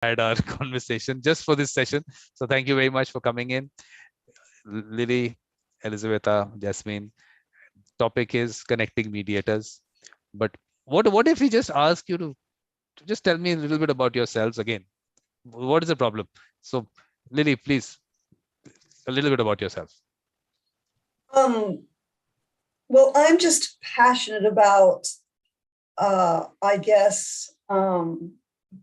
had our conversation just for this session. So thank you very much for coming in. Lily, Elizabetha, Jasmine, topic is connecting mediators. But what if we just ask you to just tell me a little bit about yourselves again? What is the problem? So Lily, please, a little bit about yourself. Well, I'm just passionate about, I guess,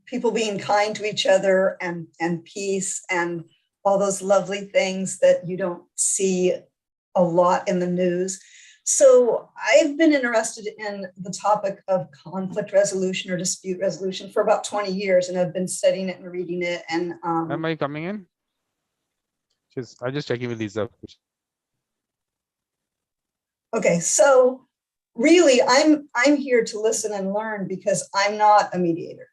people being kind to each other and peace and all those lovely things that you don't see a lot in the news. So I've been interested in the topic of conflict resolution or dispute resolution for about 20 years, and I've been studying it and reading it. And am I coming in? I'm just checking with Lisa. Okay, so really, I'm here to listen and learn because I'm not a mediator.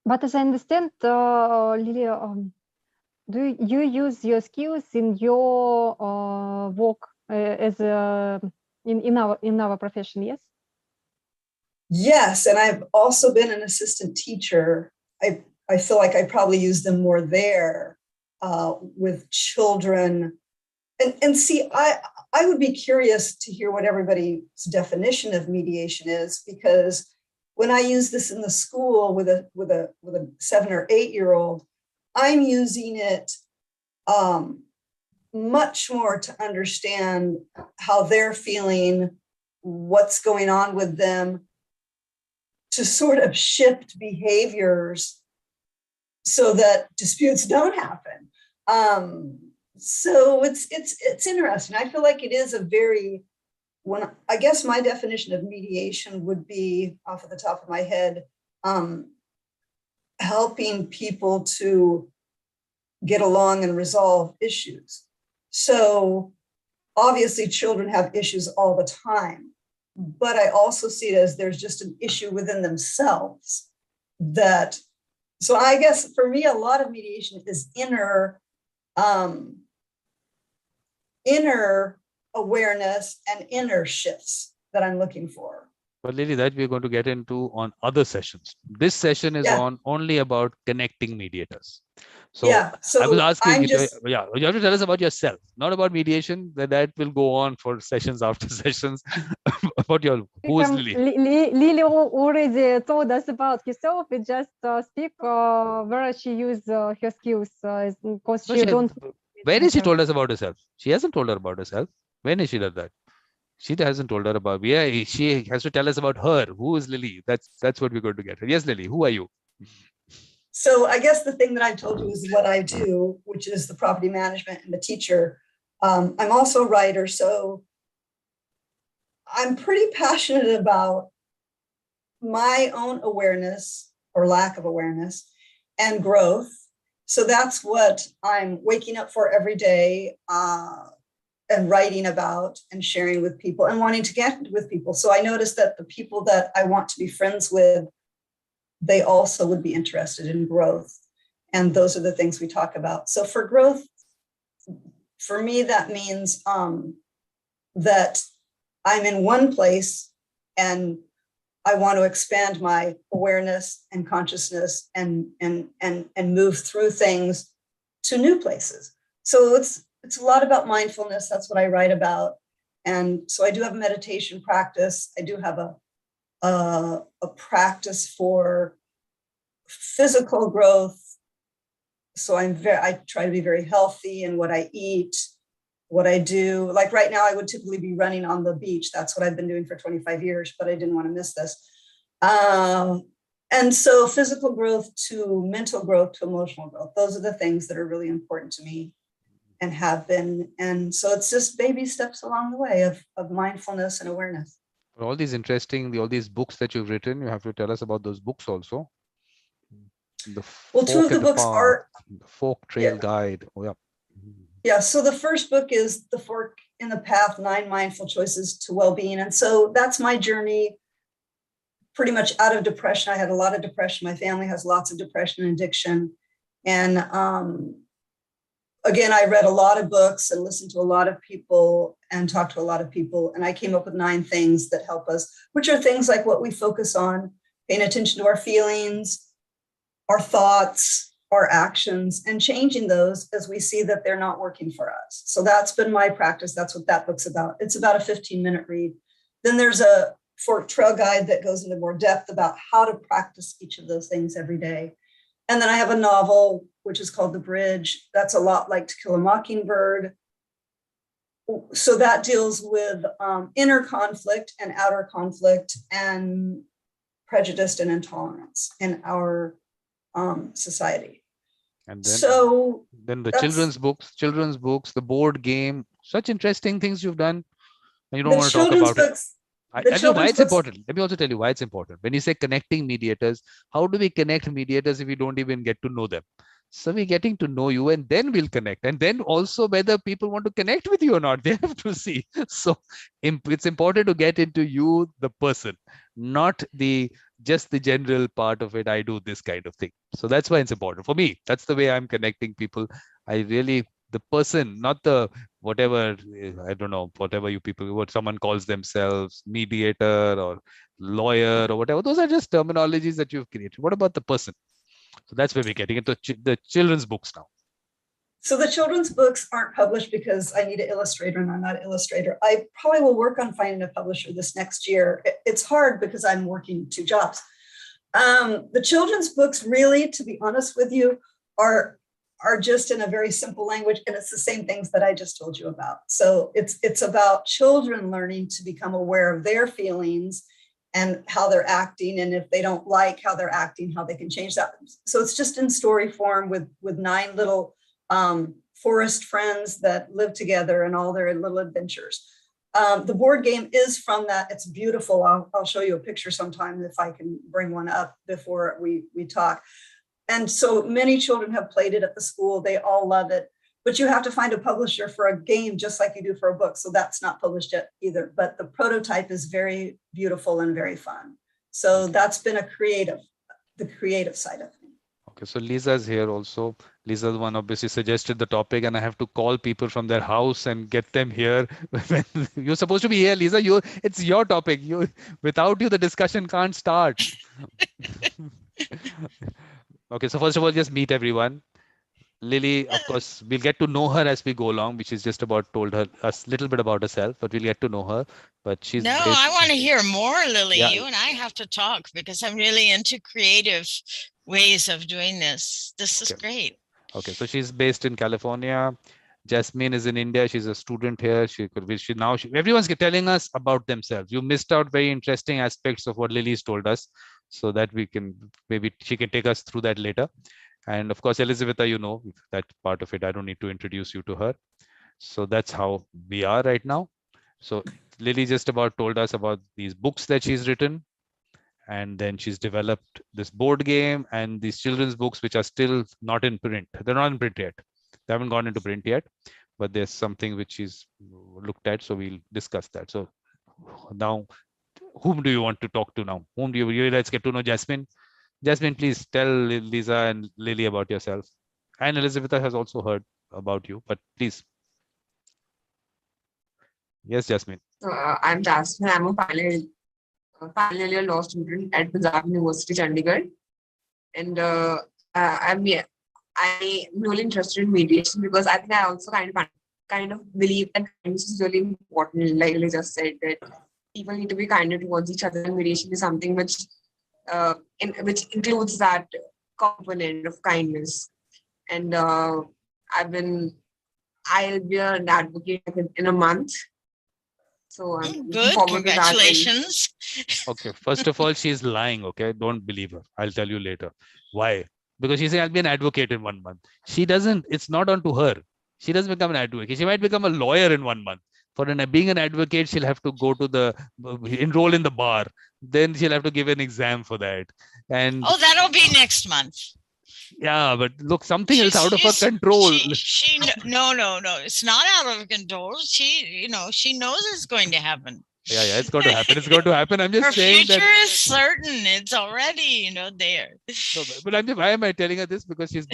But as I understand, Lily, do you use your skills in your work as in our profession? Yes. Yes, and I've also been an assistant teacher. I feel like I probably use them more there with children. And see, I would be curious to hear what everybody's definition of mediation is, because when I use this in the school with a 7 or 8 year old, I'm using it much more to understand how they're feeling, what's going on with them, to sort of shift behaviors so that disputes don't happen. So it's interesting. I feel like it is a very, I guess my definition of mediation would be, off of the top of my head, helping people to get along and resolve issues. So obviously children have issues all the time, but I also see it as there's just an issue within themselves that, so I guess for me, a lot of mediation is inner awareness and inner shifts that I'm looking for. But Lily, that we're going to get into on other sessions. This session is on only about connecting mediators. So, I was asking you, you have to tell us about yourself, not about mediation. That will go on for sessions after sessions. About who is Lily? Lily already told us about herself. We just speak where she used her skills because Where is she told us about herself? She hasn't told her about herself. When has she done that? She hasn't told her about. Yeah, she has to tell us about her. Who is Lily? That's what we're going to get. Yes, Lily. Who are you? So I guess the thing that I told you is what I do, which is the property management and the teacher. I'm also a writer, so I'm pretty passionate about my own awareness or lack of awareness and growth. So that's what I'm waking up for every day and writing about and sharing with people and wanting to get with people. So I noticed that the people that I want to be friends with, they also would be interested in growth. And those are the things we talk about. So for growth, for me, that means that I'm in one place and I want to expand my awareness and consciousness and move through things to new places. So it's a lot about mindfulness. That's what I write about. And so I do have a meditation practice. I do have a practice for physical growth. So I try to be very healthy in what I eat, what I do. Like right now, I would typically be running on the beach. That's what I've been doing for 25 years, but I didn't want to miss this. And so physical growth to mental growth to emotional growth, those are the things that are really important to me and have been. And so it's just baby steps along the way of mindfulness and awareness. All these all these books that you've written, you have to tell us about those books also. Two of the books are the Folk Trail Guide. Oh, yeah. Yeah, so the first book is The Fork in the Path, 9 Mindful Choices to Well-Being. And so that's my journey pretty much out of depression. I had a lot of depression. My family has lots of depression and addiction. And again, I read a lot of books and listened to a lot of people and talked to a lot of people. And I came up with 9 things that help us, which are things like what we focus on, paying attention to our feelings, our thoughts, our actions, and changing those as we see that they're not working for us. So that's been my practice. That's what that book's about. It's about a 15-minute read. Then there's a Fork Trail guide that goes into more depth about how to practice each of those things every day. And then I have a novel, which is called The Bridge. That's a lot like To Kill a Mockingbird. So that deals with inner conflict and outer conflict and prejudice and intolerance in our society. And then the children's books, the board game, such interesting things you've done. And you don't want to talk about it. I tell you why it's important. Let me also tell you why it's important. When you say connecting mediators, how do we connect mediators if we don't even get to know them? So we're getting to know you, and then we'll connect. And then also whether people want to connect with you or not, they have to see. So it's important to get into you, the person, not just the general part of it. I do this kind of thing. So that's why it's important for me. That's the way I'm connecting people. The person, not the whatever, I don't know, whatever you people, what someone calls themselves, mediator or lawyer or whatever. Those are just terminologies that you've created. What about the person? So that's where we're getting into the children's books now. So the children's books aren't published because I need an illustrator and I'm not an illustrator. I probably will work on finding a publisher this next year. It's hard because I'm working 2 jobs. The children's books really, to be honest with you, are just in a very simple language, and it's the same things that I just told you about. So it's about children learning to become aware of their feelings and how they're acting, and if they don't like how they're acting, how they can change that. So it's just in story form with 9 little forest friends that live together and all their little adventures. The board game is from that. It's beautiful. I'll show you a picture sometime if I can bring one up before we talk. And so many children have played it at the school. They all love it. But you have to find a publisher for a game just like you do for a book. So that's not published yet either. But the prototype is very beautiful and very fun. So that's been the creative side of it. Okay, so Lisa's here also. Lisa's one obviously suggested the topic, and I have to call people from their house and get them here. You're supposed to be here, Lisa. It's your topic. Without you, the discussion can't start. Okay, so first of all, just meet everyone. Lily, of course, we'll get to know her as we go along, which is just about told her a little bit about herself, but we'll get to know her. But she's I want to hear more, Lily. Yeah. You and I have to talk because I'm really into creative ways of doing this. This is great. Okay, so she's based in California. Jasmine is in India. She's a student here. Everyone's telling us about themselves. You missed out very interesting aspects of what Lily's told us, so that maybe she can take us through that later. And of course, Elizabetha, you know that part of it. I don't need to introduce you to her. So that's how we are right now. So Lily just about told us about these books that she's written. And then she's developed this board game and these children's books, which are still not in print. They're not in print yet. They haven't gone into print yet, but there's something which she's looked at. So we'll discuss that. So now, whom do you want to talk to now? Let's get to know Jasmine. Jasmine, please tell Lisa and Lily about yourself. And Elizabeth has also heard about you, but please. Yes, Jasmine. I'm Jasmine. I'm a final year law student at Punjab University, Chandigarh. And I'm really interested in mediation because I think I also kind of believe that kindness is really important. Like I just said, that people need to be kinder towards each other, and mediation is something which includes that component of kindness. And I'll be an advocate in a month. So I'm good. Congratulations. Okay, first of all, she's lying. Okay, don't believe her. I'll tell you later why. Because she said I'll be an advocate in 1 month. She doesn't. It's not onto her. She doesn't become an advocate. She might become a lawyer in 1 month. For being an advocate, she'll have to go to enroll in the bar. Then she'll have to give an exam for that. And that'll be next month. Yeah, but look, something else out of her control. No, it's not out of control. She knows it's going to happen. Yeah, it's going to happen. It's going to happen. I'm just saying that her future is certain. It's already, there. No, but why am I telling her this? Because she's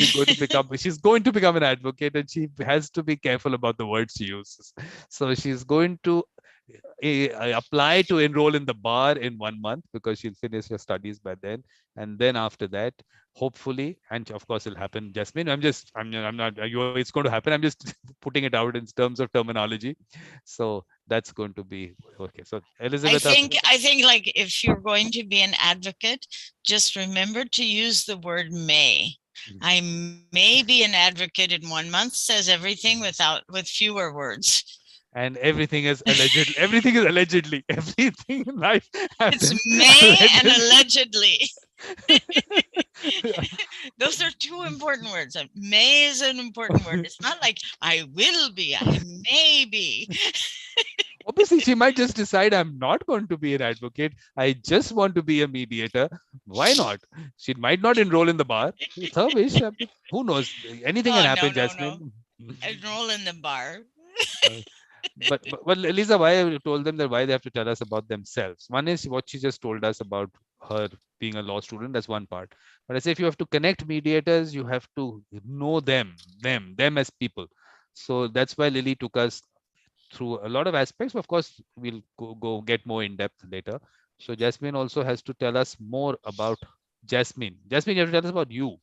going to become an advocate, and she has to be careful about the words she uses. So she's going to apply to enroll in the bar in 1 month, because she'll finish her studies by then. And then after that, hopefully, and of course it'll happen, Jasmine, I'm not, it's going to happen. I'm just putting it out in terms of terminology. So that's going to be okay. So Elizabeth, I think like if you're going to be an advocate, just remember to use the word may. I may be an advocate in 1 month says everything with fewer words. And everything is allegedly. Everything is allegedly. Everything in life It's may and allegedly. Those are two important words. May is an important word. It's not like I will be, I may be. Obviously, she might just decide, I'm not going to be an advocate. I just want to be a mediator. Why not? She might not enroll in the bar. It's her wish. I mean, who knows? Anything can happen, Jasmine. Enroll in the bar. But Lisa, why I told them that why they have to tell us about themselves. One is what she just told us about her being a law student. That's one part. But I say if you have to connect mediators, you have to know them as people. So that's why Lily took us through a lot of aspects. Of course, we'll go get more in depth later. So Jasmine also has to tell us more about Jasmine. Jasmine, you have to tell us about you.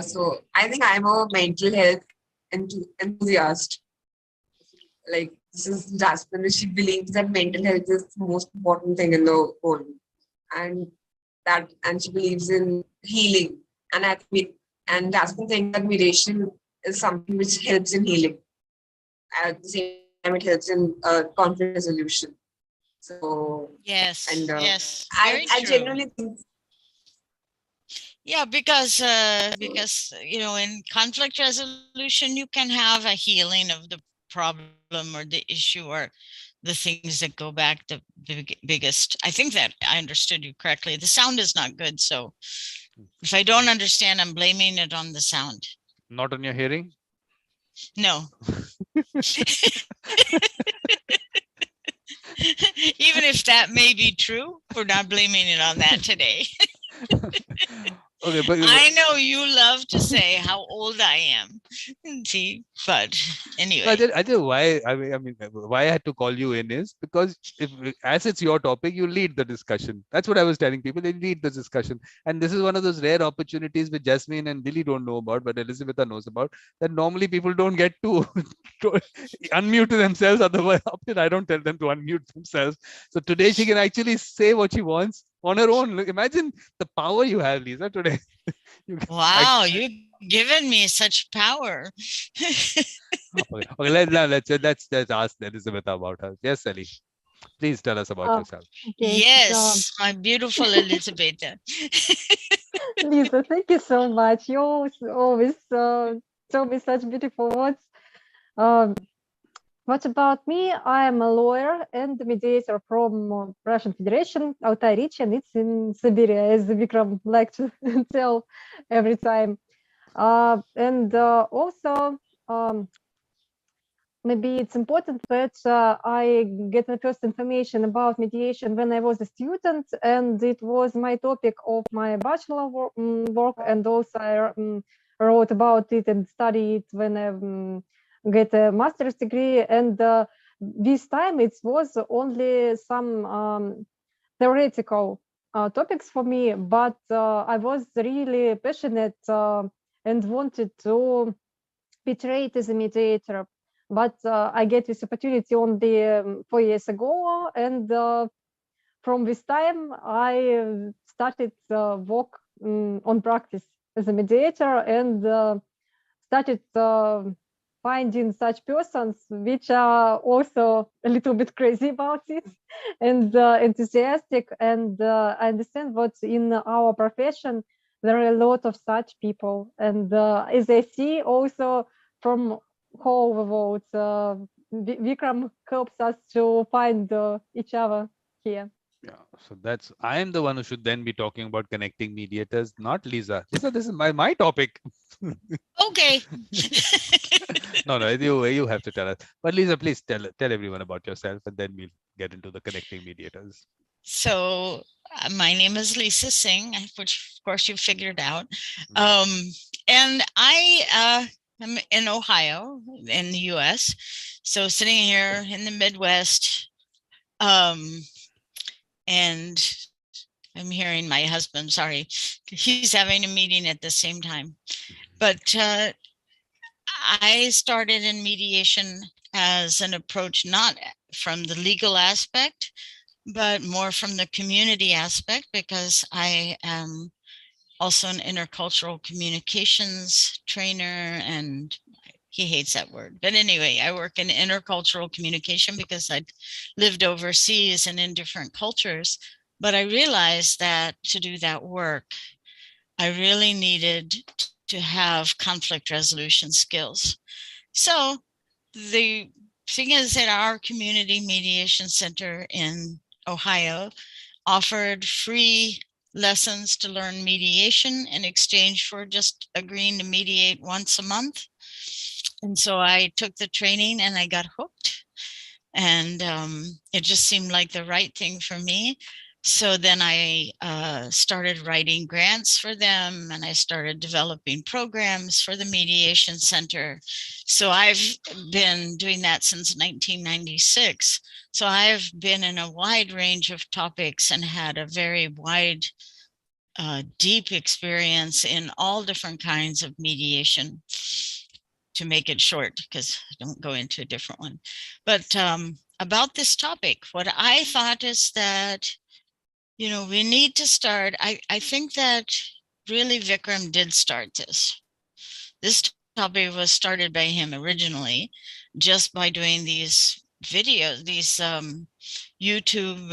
So I think I'm a mental health enthusiast. Like, this is Jasmine. She believes that mental health is the most important thing in the world, and she believes in healing. And Jasmine thinks that mediation is something which helps in healing. At the same time, it helps in conflict resolution. So yes, and yes, I genuinely think. Yeah, because in conflict resolution, you can have a healing of the problem or the issue or the things that go back the biggest. I think that I understood you correctly. The sound is not good, so if I don't understand, I'm blaming it on the sound. Not on your hearing? No. Even if that may be true, we're not blaming it on that today. Okay, but I know you love to say how old I am. See, but anyway. I tell you why. I mean, why I had to call you in is because as it's your topic, you lead the discussion. That's what I was telling people. They lead the discussion, and this is one of those rare opportunities which Jasmine and Lily don't know about, but Elizabeth knows about. That normally people don't get to unmute themselves. Otherwise, often I don't tell them to unmute themselves. So today she can actually say what she wants on her own. Look, imagine the power you have, Lisa, today. Wow, you've given me such power. Okay, let's ask Elizabeth about her. Yes, Ellie, please tell us about yourself. Okay. Yes, my beautiful Elizabeth. Lisa, thank you so much. You always tell me such beautiful words. What about me? I am a lawyer and mediator from Russian Federation, Altai region. It's in Siberia, as Vikram likes to tell every time. And also, maybe it's important that I get the first information about mediation when I was a student, and it was my topic of my bachelor work, and also I wrote about it and studied it when I get a master's degree. And this time it was only some theoretical topics for me, but I was really passionate and wanted to be trained as a mediator. But I get this opportunity only 4 years ago, and from this time I started work on practice as a mediator, and started finding such persons which are also a little bit crazy about it and enthusiastic. And I understand that in our profession there are a lot of such people, and as I see also from whole world, Vikram helps us to find each other here. Yeah, so I am the one who should then be talking about connecting mediators, not Lisa. Lisa, this is my topic. Okay. No, you have to tell us. But Lisa, please tell everyone about yourself, and then we'll get into the connecting mediators. So my name is Lisa Singh, which of course you figured out. And I I'm in Ohio in the US. So sitting here in the Midwest, and I'm hearing my husband, sorry, he's having a meeting at the same time. But I started in mediation as an approach, not from the legal aspect, but more from the community aspect, because I am also an intercultural communications trainer, and he hates that word. But anyway, I work in intercultural communication because I'd lived overseas and in different cultures. But I realized that to do that work, I really needed to have conflict resolution skills. So the thing is that our community mediation center in Ohio offered free lessons to learn mediation in exchange for just agreeing to mediate once a month. And so I took the training and I got hooked, and it just seemed like the right thing for me. So then I started writing grants for them, and I started developing programs for the Mediation Center. So I've been doing that since 1996. So I've been in a wide range of topics and had a very wide, deep experience in all different kinds of mediation, to make it short, because I don't go into a different one. But about this topic, what I thought is that, you know, we need to start. I think that really Vikram did start this. This topic was started by him originally, just by doing these videos, these YouTube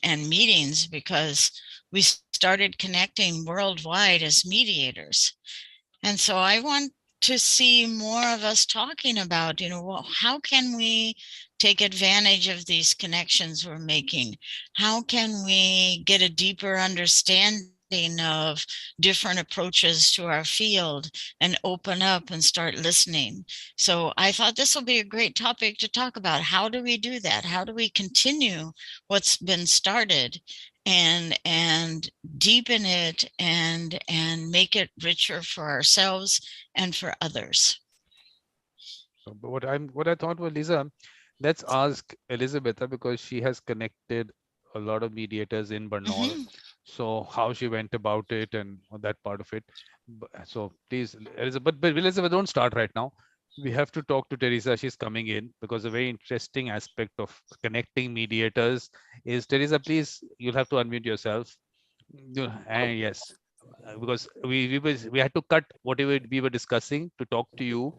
and meetings, because we started connecting worldwide as mediators. And so I want to see more of us talking about, you know, well, how can we take advantage of these connections we're making? How can we get a deeper understanding of different approaches to our field and open up and start listening? So I thought this will be a great topic to talk about. How do we do that? How do we continue what's been started and deepen it and make it richer for ourselves and for others? So, but what I thought was, Lisa, let's ask Elizabeth, because she has connected a lot of mediators in Bernal. So how she went about it and that part of it. So please, Elizabeth, but Elizabeth, don't start right now. We have to talk to Teresa. She's coming in, because a very interesting aspect of connecting mediators is, Teresa, please, you'll have to unmute yourself. And yes, because we had to cut whatever we were discussing to talk to you.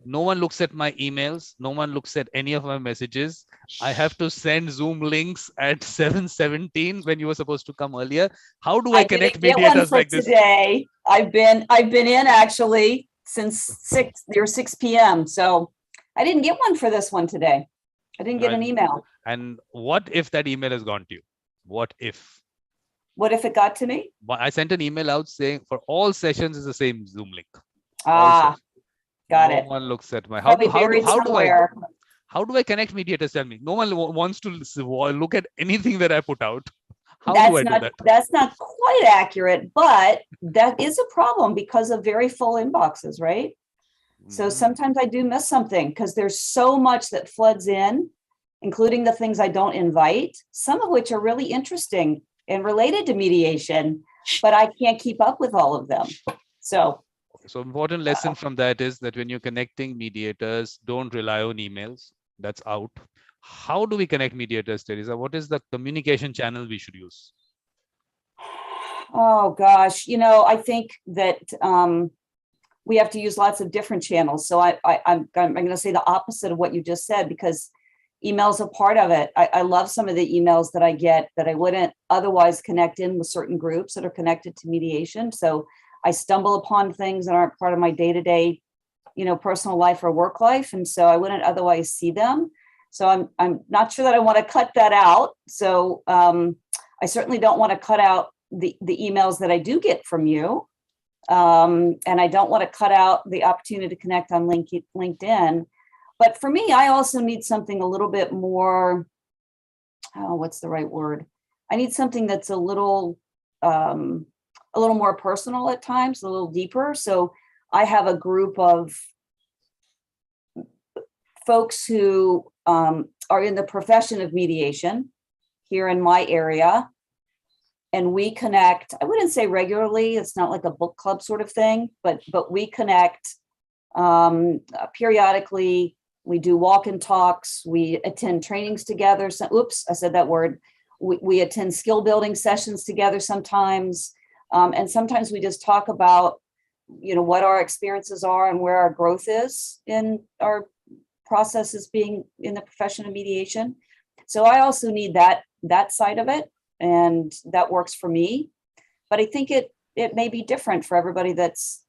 No one looks at my emails. No one looks at any of my messages. I have to send Zoom links at 7:17 when you were supposed to come earlier. How do I connect mediators like this today? I've been in actually since 6 p.m. So I didn't get one for this one today. I didn't get an email. And what if that email has gone to you? What if? What if it got to me? I sent an email out saying for all sessions is the same Zoom link. Got it. No one looks at my how do I connect mediators? Tell me. No one wants to look at anything that I put out. How that's do I not, do that? That's not quite accurate, but that is a problem because of very full inboxes, right? So sometimes I do miss something because there's so much that floods in, including the things I don't invite, some of which are really interesting and related to mediation, but I can't keep up with all of them. So important lesson from that is that when you're connecting mediators, don't rely on emails. That's out. How do we connect mediators, Teresa? What is the communication channel we should use? Oh gosh, you know, I think that we have to use lots of different channels. So I'm going to say the opposite of what you just said, because emails are part of it. I love some of the emails that I get that I wouldn't otherwise connect in with certain groups that are connected to mediation. So I stumble upon things that aren't part of my day-to-day, you know, personal life or work life. And so I wouldn't otherwise see them. So I'm not sure that I want to cut that out. So I certainly don't want to cut out the emails that I do get from you. And I don't want to cut out the opportunity to connect on LinkedIn. But for me, I also need something a little bit more, what's the right word? I need something that's a little more personal at times, a little deeper. So I have a group of folks who are in the profession of mediation here in my area. And we connect, I wouldn't say regularly, it's not like a book club sort of thing, but we connect periodically. We do walk-in talks, we attend trainings together. So, oops, I said that word. We attend skill building sessions together sometimes. And sometimes we just talk about, what our experiences are and where our growth is in our processes being in the profession of mediation. So I also need that side of it, and that works for me. But I think it may be different for everybody that's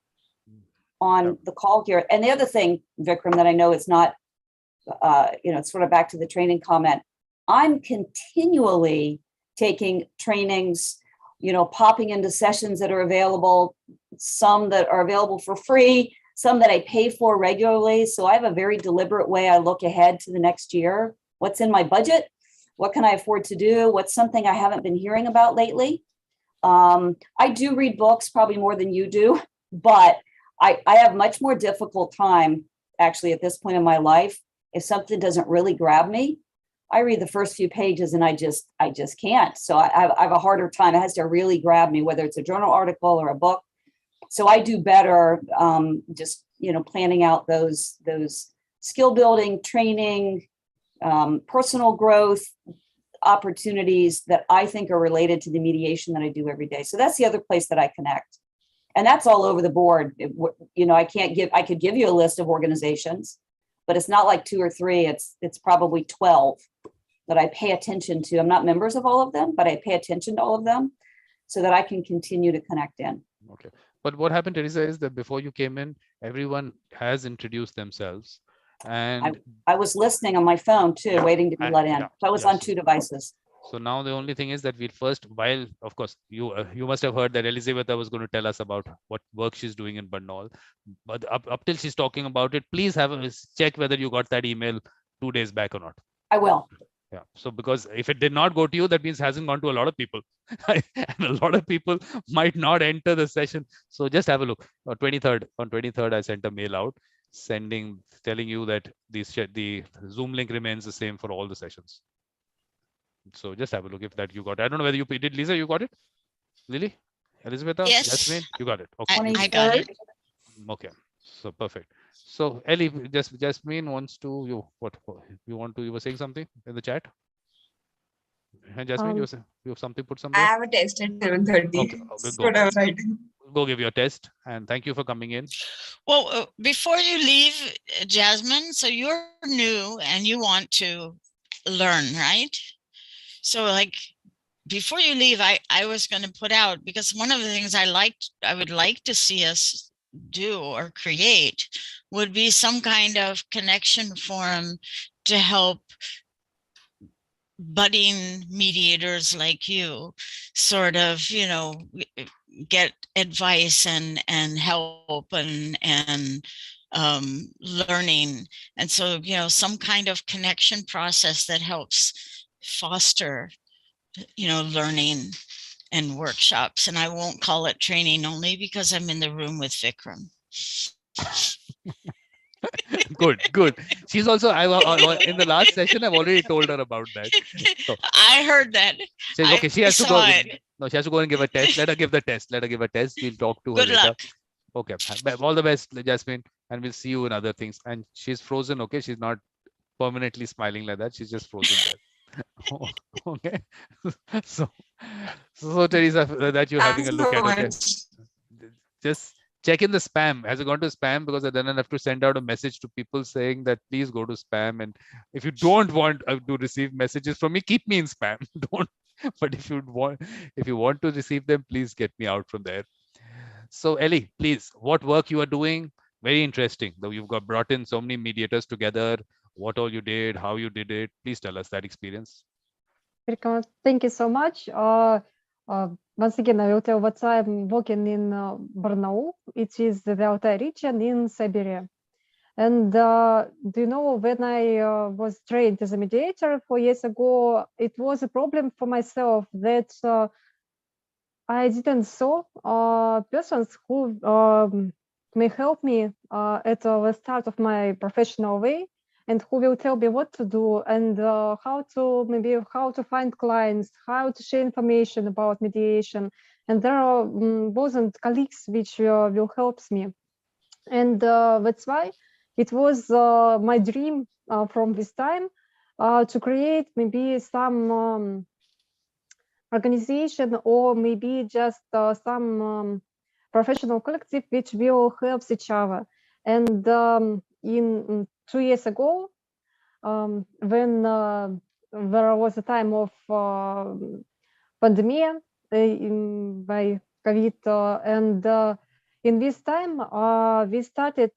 on the call here. And the other thing, Vikram, that I know it's not, it's sort of back to the training comment. I'm continually taking trainings, popping into sessions that are available, some that are available for free, some that I pay for regularly. So I have a very deliberate way I look ahead to the next year. What's in my budget? What can I afford to do? What's something I haven't been hearing about lately? I do read books probably more than you do, but I have much more difficult time actually at this point in my life. If something doesn't really grab me, I read the first few pages and I just can't. So I have a harder time. It has to really grab me, whether it's a journal article or a book. So I do better just, planning out those skill building, training, personal growth opportunities that I think are related to the mediation that I do every day. So that's the other place that I connect. And that's all over the board. I could give you a list of organizations, but it's not like 2 or 3. It's probably 12 that I pay attention to. I'm not members of all of them, but I pay attention to all of them so that I can continue to connect in. Okay. But what happened, Teresa, is that before you came in, everyone has introduced themselves. And I was listening on my phone too, waiting to be let in. So I was on 2 devices. So now the only thing is that we first, while of course you must have heard that Elizabeth was going to tell us about what work she's doing in Barnaul, but up till she's talking about it, please have a check whether you got that email 2 days back or not. I will. Yeah. So because if it did not go to you, that means it hasn't gone to a lot of people, and a lot of people might not enter the session. So just have a look. On 23rd, I sent a mail out telling you that the Zoom link remains the same for all the sessions. So just have a look if that you got it. I don't know whether you did. Lisa, you got it? Lily? Elizabeth? Yes. Jasmine? You got it. Okay. I got it. Okay. So perfect. So Ellie, Jasmine wants to you were saying something in the chat? And Jasmine, you have something put something? I have a test at 7:30. Okay. That's what I was writing. Go give your test, and thank you for coming in. Well, before you leave, Jasmine, so you're new and you want to learn, right? So like before you leave, I was going to put out, because one of the things I would like to see us do or create would be some kind of connection forum to help budding mediators like you sort of, get advice and help and learning. And so, some kind of connection process that helps foster, learning and workshops. And I won't call it training only because I'm in the room with Vikram. Good. She's also, in the last session, I've already told her about that. So, I heard that. Okay, she has to go. It. No, she has to go and give a test. Let her give the test. We'll talk to her Good later. luck. Okay. All the best, Jasmine. And we'll see you in other things. And she's frozen. Okay. She's not permanently smiling like that. She's just frozen there. Okay. So Teresa, that you're having a look at it. Just check in the spam. Has it gone to spam? Because then I have to send out a message to people saying that please go to spam. And if you don't want to receive messages from me, keep me in spam. Don't. But if you want to receive them, please get me out from there. So Ellie, please, what work you are doing? Very interesting. Though you've brought in so many mediators together. What all you did, how you did it. Please tell us that experience. Thank you so much. Once again, I will tell what I'm working in Barnaul. It is the Altai region in Siberia. And do you know, when I was trained as a mediator 4 years ago, it was a problem for myself that I didn't saw persons who may help me at the start of my professional way and who will tell me what to do and how to find clients, how to share information about mediation. And there are both colleagues which will help me. And that's why it was my dream from this time to create maybe some organization or maybe just some professional collective which will help each other. And in 2 years ago, when there was a time of pandemic by COVID, and in this time we started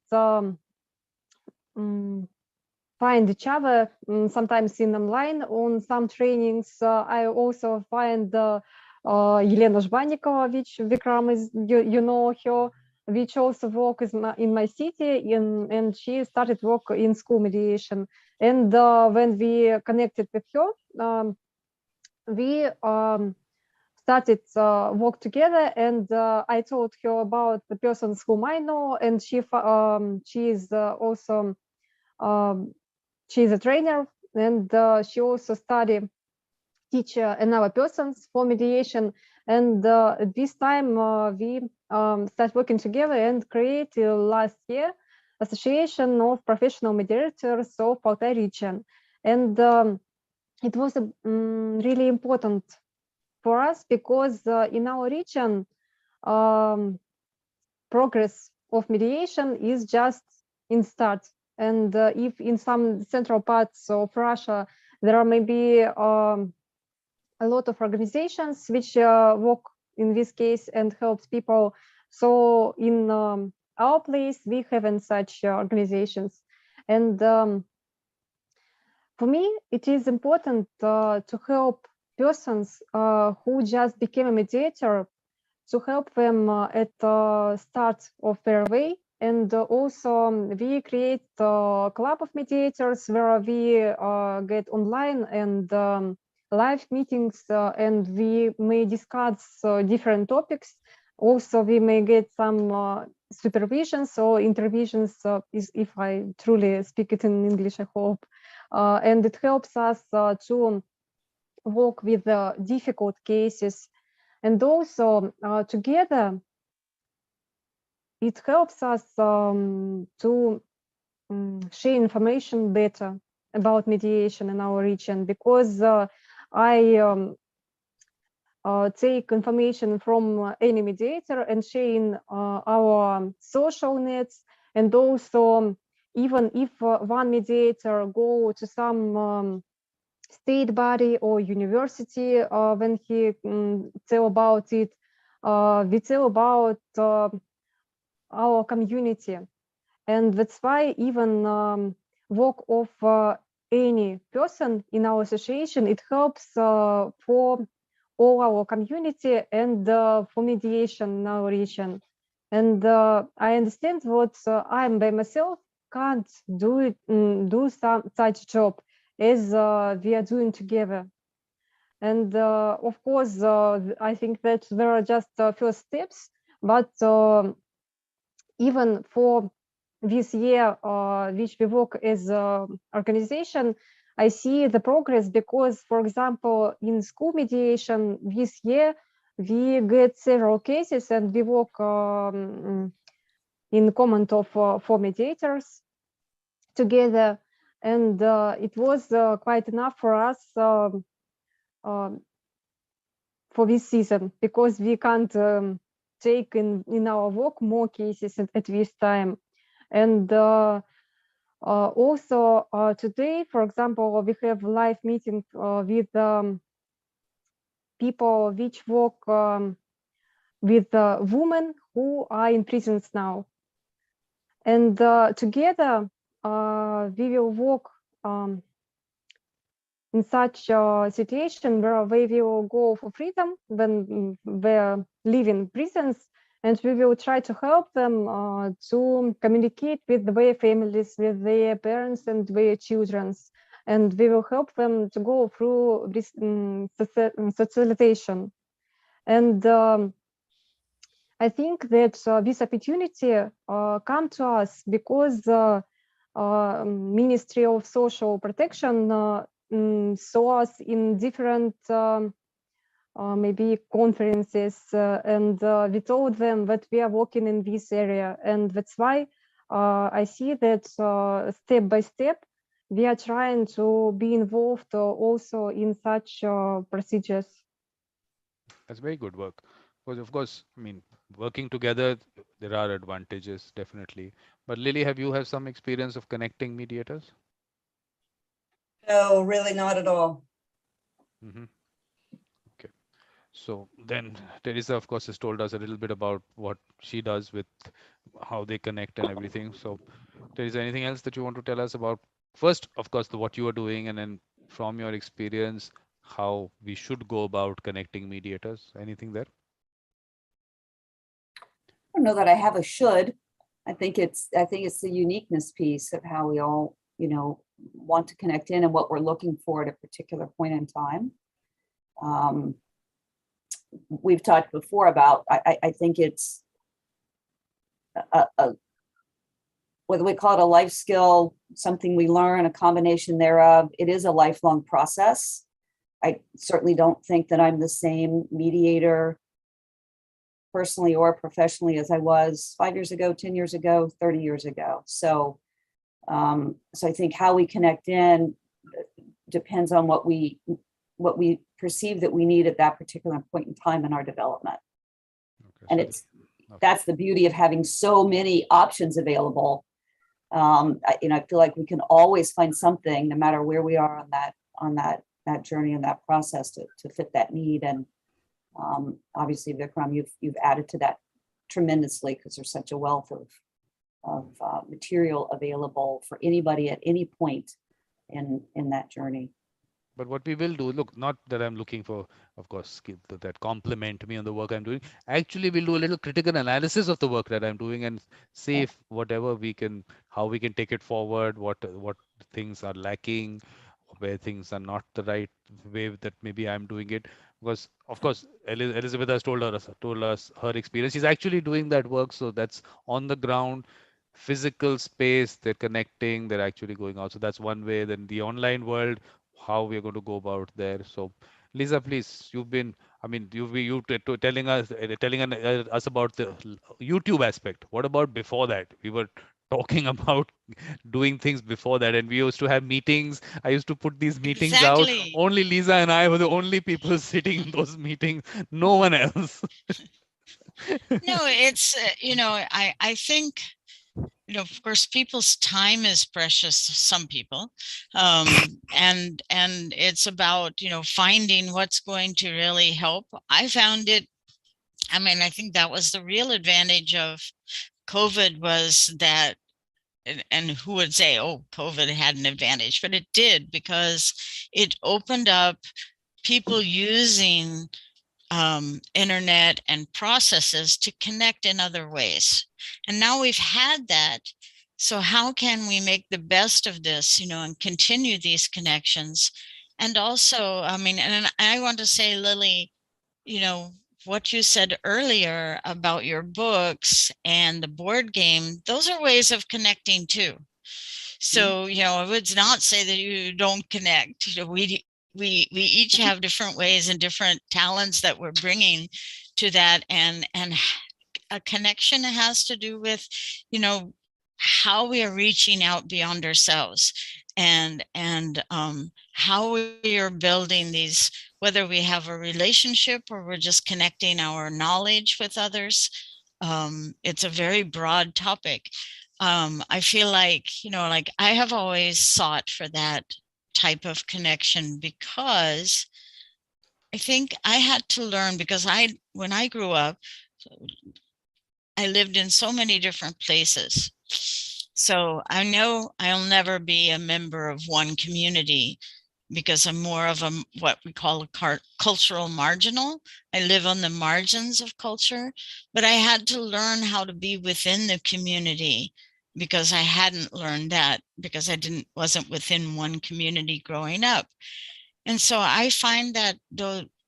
find each other sometimes in online on some trainings. I also find Елена Жбанникова, which Vikram is, you know her, which also work in my city, and she started work in school mediation. And when we connected with her, we started work together, and I told her about the persons whom I know, and she is also she's a trainer, and she also teach another persons for mediation. And this time we start working together and create last year Association of Professional Mediators of Altai region. And it was really important for us because in our region, progress of mediation is just in start. And if in some central parts of Russia, there are maybe a lot of organizations which work in this case and helps people. So in our place, we haven't such organizations. And for me, it is important to help persons who just became a mediator, to help them at the start of their way. And also we create a club of mediators where we get online and live meetings, and we may discuss different topics. Also, we may get some supervisions or interventions, if I truly speak it in English, I hope. And it helps us to work with difficult cases. And also together, it helps us to share information better about mediation in our region, because I take information from any mediator and share in our social nets. And also, even if one mediator go to some state body or university, when he tell about it, we tell about our community. And that's why even work of any person in our association, it helps for all our community and for mediation in our region. And I understand what I'm by myself can't do such job as we are doing together. And of course, I think that there are just first steps, but even for this year, which we work as an organization, I see the progress because, for example, in school mediation this year, we get several cases and we work in command of 4 mediators together. And it was quite enough for us for this season, because we can't take in our work more cases at this time. And also today, for example, we have live meeting with people which work with women who are in prisons now. And together we will work in such a situation where we will go for freedom when they're leaving prisons, and we will try to help them to communicate with their families, with their parents and their children. And we will help them to go through this socialization. And I think that this opportunity come to us because Ministry of Social Protection saw us in different maybe conferences, and we told them that we are working in this area, and that's why I see that step by step we are trying to be involved also in such procedures. That's very good work. Because of course, I mean, working together, there are advantages, definitely. But Lily, have you had some experience of connecting mediators? No, really not at all. Mm-hmm. Okay. So then Teresa, of course, has told us a little bit about what she does with how they connect and everything. So Teresa, anything else that you want to tell us about? First, of course, what you are doing, and then from your experience, how we should go about connecting mediators. Anything there? I don't know that I have a should. I think it's the uniqueness piece of how we all, want to connect in and what we're looking for at a particular point in time. We've talked before about, I think it's whether we call it a life skill, something we learn, a combination thereof. It is a lifelong process. I certainly don't think that I'm the same mediator personally or professionally as I was 5 years ago, 10 years ago, 30 years ago. So I think how we connect in depends on what we perceive that we need at that particular point in time in our development. Okay, And that's the beauty of having so many options available. I feel like we can always find something, no matter where we are on that journey and that process to fit that need. And obviously, Vikram, you've added to that tremendously, because there's such a wealth of material available for anybody at any point in that journey. But what we will do, look, not that I'm looking for, of course, that compliment me on the work I'm doing. Actually, we'll do a little critical analysis of the work that I'm doing and see if whatever we can, how we can take it forward, what things are lacking, where things are not the right way that maybe I'm doing it. Because of course, Elizabeth has told us her experience. She's actually doing that work, so that's on the ground, physical space. They're connecting. They're actually going out. So that's one way. Then the online world, how we're going to go about there. So, Lisa, please, you've been, I mean, telling us about the YouTube aspect. What about before that? We were talking about doing things before that, and we used to have meetings. I used to put these meetings out. Exactly. Only Lisa and I were the only people sitting in those meetings. No one else. No, it's, I think, of course, people's time is precious to some people. And it's about, finding what's going to really help. I found it, I think that was the real advantage of COVID, was that, and who would say, oh, COVID had an advantage, but it did, because it opened up people using internet and processes to connect in other ways. And now we've had that. So how can we make the best of this, and continue these connections? And also, and I want to say, Lily, what you said earlier about your books and the board game, those are ways of connecting too. So, I would not say that you don't connect. We each have different ways and different talents that we're bringing to that, and a connection has to do with, how we are reaching out beyond ourselves, and how we are building these, whether we have a relationship or we're just connecting our knowledge with others. It's a very broad topic. I feel like, like I have always sought for that type of connection, because I think I had to learn, because when I grew up, I lived in so many different places. So I know I'll never be a member of one community, because I'm more of what we call a cultural marginal. I live on the margins of culture, but I had to learn how to be within the community, because I hadn't learned that, because I wasn't within one community growing up. And so I find that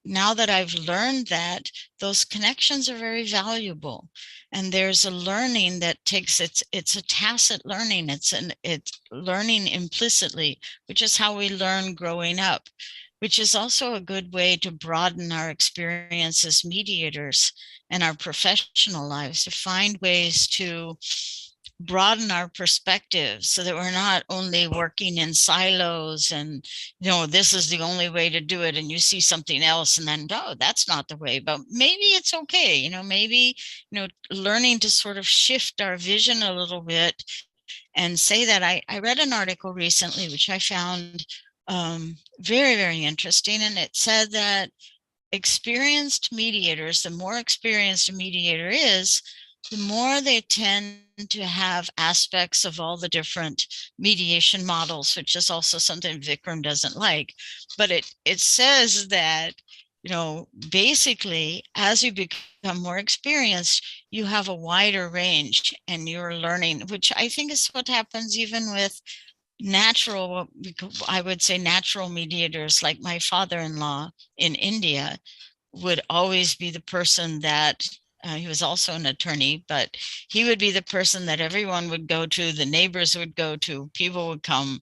now that I've learned that, those connections are very valuable. And there's a learning that takes, it's a tacit learning. It's learning implicitly, which is how we learn growing up, which is also a good way to broaden our experience as mediators and our professional lives, to find ways to broaden our perspective so that we're not only working in silos and, this is the only way to do it, and you see something else and then, oh, that's not the way, but maybe it's okay. Maybe, learning to sort of shift our vision a little bit and say that. I read an article recently, which I found very, very interesting. And it said that experienced mediators, the more experienced a mediator is, the more they tend to have aspects of all the different mediation models, which is also something Vikram doesn't like. But it says that, basically, as you become more experienced, you have a wider range and you're learning, which I think is what happens even with natural, I would say natural mediators, like my father-in-law in India would always be the person that he was also an attorney, but he would be the person that everyone would go to, the neighbors would go to, people would come,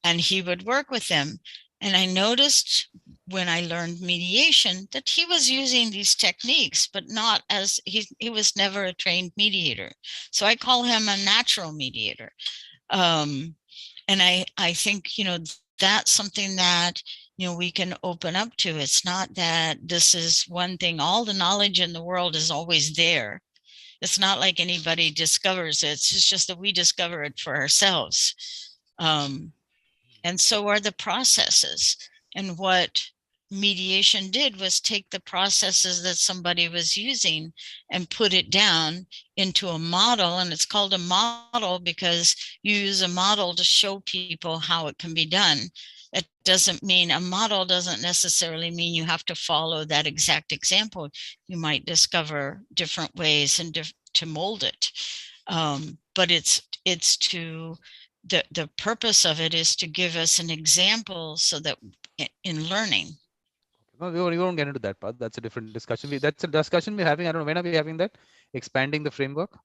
and he would work with them. And I noticed when I learned mediation that he was using these techniques, but not as he was never a trained mediator. So I call him a natural mediator. And I think, that's something that, we can open up to. It's not that this is one thing. All the knowledge in the world is always there. It's not like anybody discovers it. It's just that we discover it for ourselves. And so are the processes. And what mediation did was take the processes that somebody was using and put it down into a model. And it's called a model because you use a model to show people how it can be done. It doesn't mean, a model doesn't necessarily mean you have to follow that exact example. You might discover different ways and to mold it. But it's to, the purpose of it is to give us an example so that in learning. No, we won't get into that part. That's a different discussion. That's a discussion we're having. I don't know, when are we having that? Expanding the framework?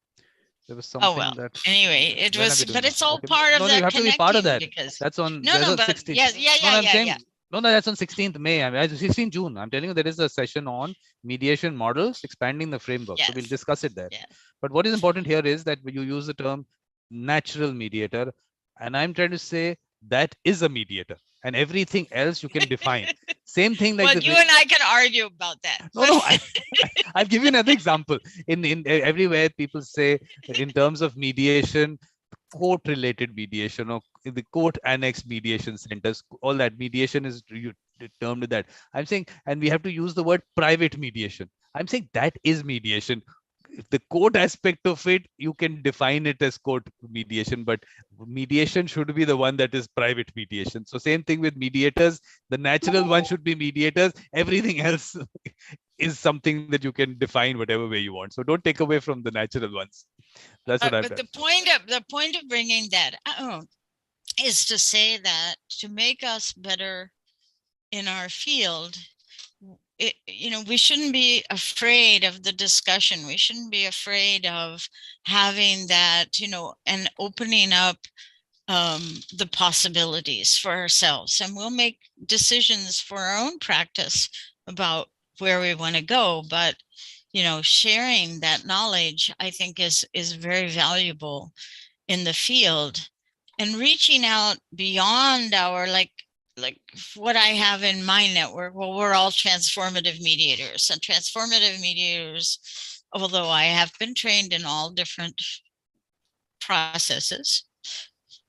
There was something that. Anyway, it was, but it's all part of no, that. You have to be part of that. Because that's on. No, on but 16th. Yeah. No, that's on 16th May. I mean, 16th June. I'm telling you, there is a session on mediation models, expanding the framework. Yes. So we'll discuss it there. Yes. But what is important here is that you use the term natural mediator, and I'm trying to say that is a mediator, and everything else you can define. Same thing like. Well, you and I can argue about that. No, I'll give you another example. In everywhere people say in terms of mediation, court-related mediation or the court annex mediation centers, all that mediation is termed with that. I'm saying, and we have to use the word private mediation. I'm saying that is mediation. The court aspect of it, you can define it as court mediation, but mediation should be the one that is private mediation. So same thing with mediators. The natural one should be mediators. Everything else is something that you can define whatever way you want. So don't take away from the natural ones. That's what I've done. The point of bringing that out is to say that to make us better in our field, we shouldn't be afraid of the discussion. We shouldn't be afraid of having that, and opening up the possibilities for ourselves. And we'll make decisions for our own practice about where we want to go. But, sharing that knowledge, I think is very valuable in the field, and reaching out beyond our, like what I have in my network. Well, we're all transformative mediators, and transformative mediators, although I have been trained in all different processes,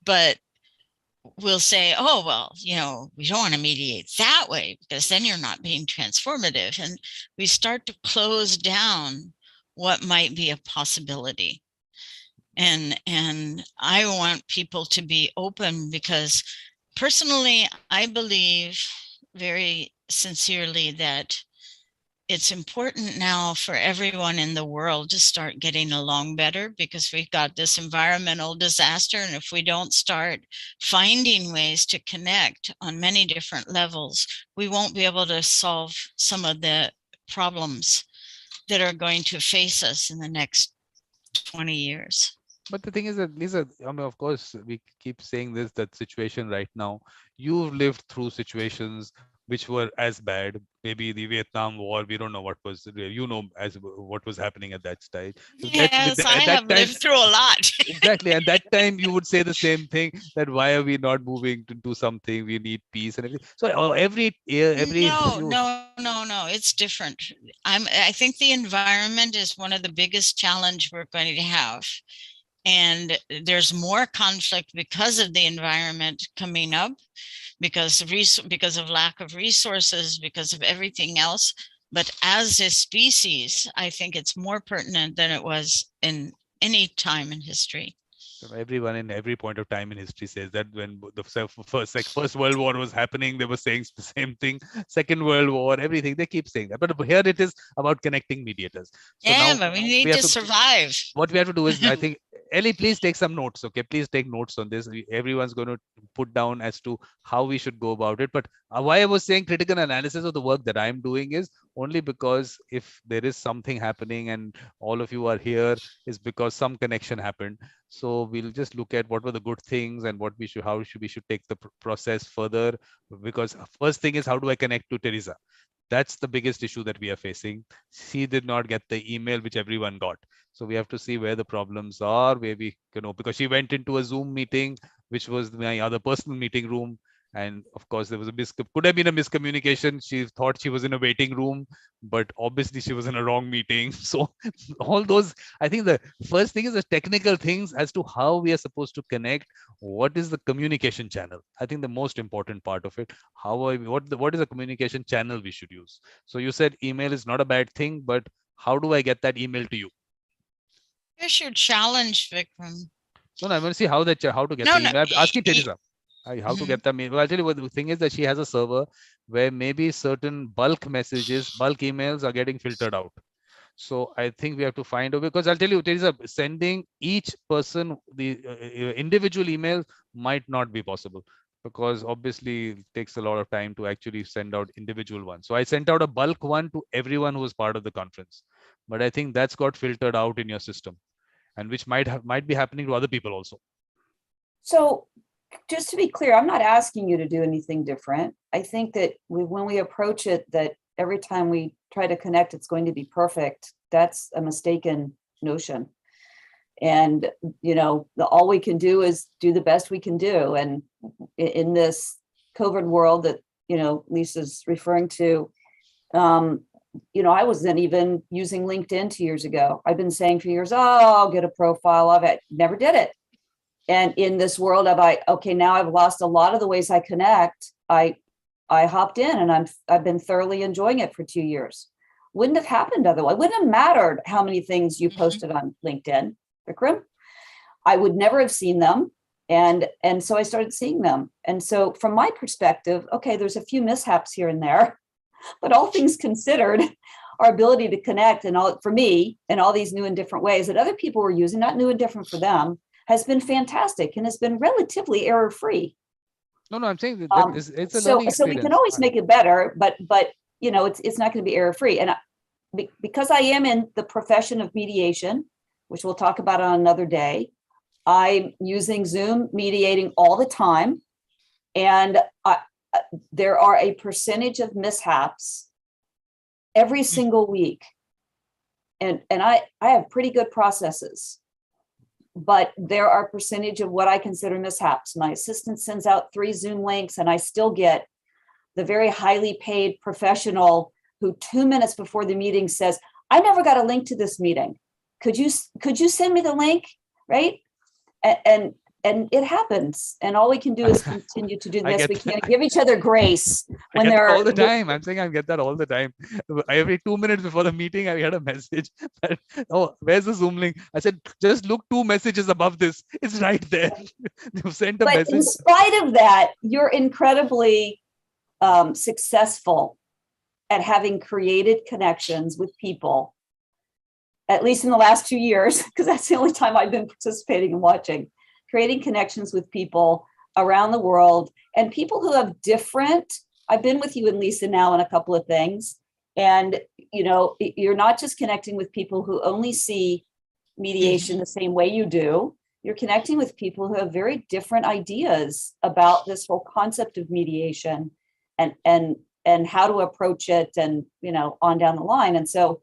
but we'll say, oh, well, we don't want to mediate that way because then you're not being transformative. And we start to close down what might be a possibility. And I want people to be open, because personally, I believe very sincerely that it's important now for everyone in the world to start getting along better, because we've got this environmental disaster. And if we don't start finding ways to connect on many different levels, we won't be able to solve some of the problems that are going to face us in the next 20 years. But the thing is that, Lisa, I mean, of course, we keep saying this, that situation right now, you've lived through situations which were as bad. Maybe the Vietnam War, we don't know what was, as what was happening at that stage. So Yes, I at that have time, lived through a lot. exactly. And that time you would say the same thing, that why are we not moving to do something? We need peace and everything. So every year, No, it's different. I think the environment is one of the biggest challenge we're going to have. And there's more conflict because of the environment coming up, because of lack of resources, because of everything else. But as a species, I think it's more pertinent than it was in any time in history. Everyone in every point of time in history says that when the First World War was happening, they were saying the same thing. Second World War, everything, they keep saying that. But here it is about connecting mediators. So now but we need to survive. What we have to do is, I think, Ellie, please take some notes. Okay, please take notes on this. Everyone's going to put down as to how we should go about it. But why I was saying critical analysis of the work that I'm doing is only because if there is something happening and all of you are here, is because some connection happened. So we'll just look at what were the good things and what we should, we should take the process further. Because first thing is, how do I connect to Teresa? That's the biggest issue that we are facing. She did not get the email which everyone got. So we have to see where the problems are, where we, because she went into a Zoom meeting, which was my other personal meeting room. And of course, there was could have been a miscommunication. She thought she was in a waiting room, but obviously she was in a wrong meeting. So all those, I think the first thing is the technical things as to how we are supposed to connect. What is the communication channel? I think the most important part of it, what is the communication channel we should use? So you said email is not a bad thing, but how do I get that email to you? Here's your challenge, Vikram. No, I want to see how to get the email. I'm asking Teresa how to get them. Well, actually, what the thing is that she has a server where maybe certain bulk messages, bulk emails are getting filtered out. So I think we have to find out, because I'll tell you, Teresa, sending each person the individual email might not be possible, because obviously it takes a lot of time to actually send out individual ones. So I sent out a bulk one to everyone who was part of the conference, but I think that's got filtered out in your system, and which might be happening to other people also. So just to be clear, I'm not asking you to do anything different. I think that when we approach it, that every time we try to connect, it's going to be perfect. That's a mistaken notion. And, all we can do is do the best we can do. And in this COVID world that, Lisa's referring to, I wasn't even using LinkedIn 2 years ago. I've been saying for years, I'll get a profile of it. Never did it. And in this world of now I've lost a lot of the ways I connect. I hopped in and I've been thoroughly enjoying it for 2 years. Wouldn't have happened otherwise. Wouldn't have mattered how many things you posted on LinkedIn, Vikram. I would never have seen them. And so I started seeing them. And so from my perspective, there's a few mishaps here and there, but all things considered, our ability to connect and all for me and all these new and different ways that other people were using, not new and different for them, has been fantastic and has been relatively error-free. No, I'm saying that it's a learning experience. So we can always make it better, but it's not going to be error-free. And because I am in the profession of mediation, which we'll talk about on another day, I'm using Zoom mediating all the time, and there are a percentage of mishaps every single week, and I have pretty good processes. But there are a percentage of what I consider mishaps. My assistant sends out 3 Zoom links and I still get the very highly paid professional who 2 minutes before the meeting says, I never got a link to this meeting. Could you send me the link? Right? And it happens. And all we can do is continue to do the best we can. Give each other grace when there are all the time. I'm saying I get that all the time. Every 2 minutes before the meeting, I get a message that, where's the Zoom link? I said, just look 2 messages above this. It's right there. You've sent a message. But in spite of that, you're incredibly successful at having created connections with people, at least in the last 2 years, because that's the only time I've been participating and watching, creating connections with people around the world and people who have different, I've been with you and Lisa now in a couple of things. And, you know, you're not just connecting with people who only see mediation the same way you do. You're connecting with people who have very different ideas about this whole concept of mediation and how to approach it, and, you know, on down the line. And so,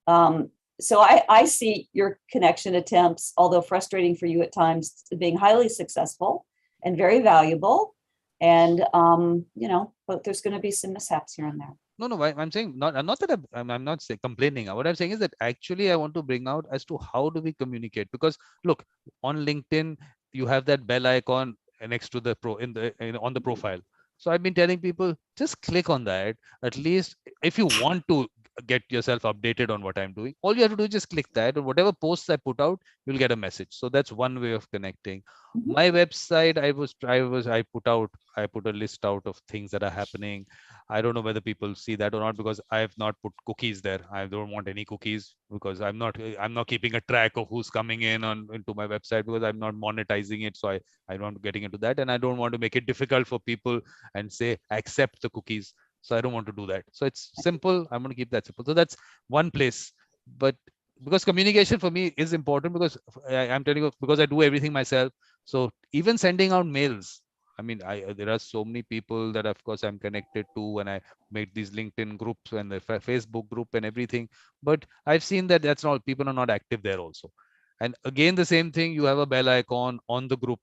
I see your connection attempts, although frustrating for you at times, being highly successful and very valuable. And, you know, but there's going to be some mishaps here and there. No, I'm saying not that I'm not saying complaining. What I'm saying is that actually I want to bring out as to how do we communicate, because look, on LinkedIn, you have that bell icon next to the on the profile. So I've been telling people, just click on that. At least if you want to get yourself updated on what I'm doing, all you have to do is just click that, and whatever posts I put out, you'll get a message. So that's one way of connecting. My website, I put a list out of things that are happening. I don't know whether people see that or not, because I have not put cookies there. I don't want any cookies, because I'm not keeping a track of who's coming into my website, because I'm not monetizing it. So I don't getting into that, and I don't want to make it difficult for people and say accept the cookies. So I don't want to do that. So it's simple. I'm going to keep that simple. So that's one place. But because communication for me is important, because I'm telling you, because I do everything myself. So even sending out mails, I mean, there are so many people that, of course, I'm connected to when I make these LinkedIn groups and the Facebook group and everything. But I've seen that that's not, people are not active there also. And again, the same thing, you have a bell icon on the group.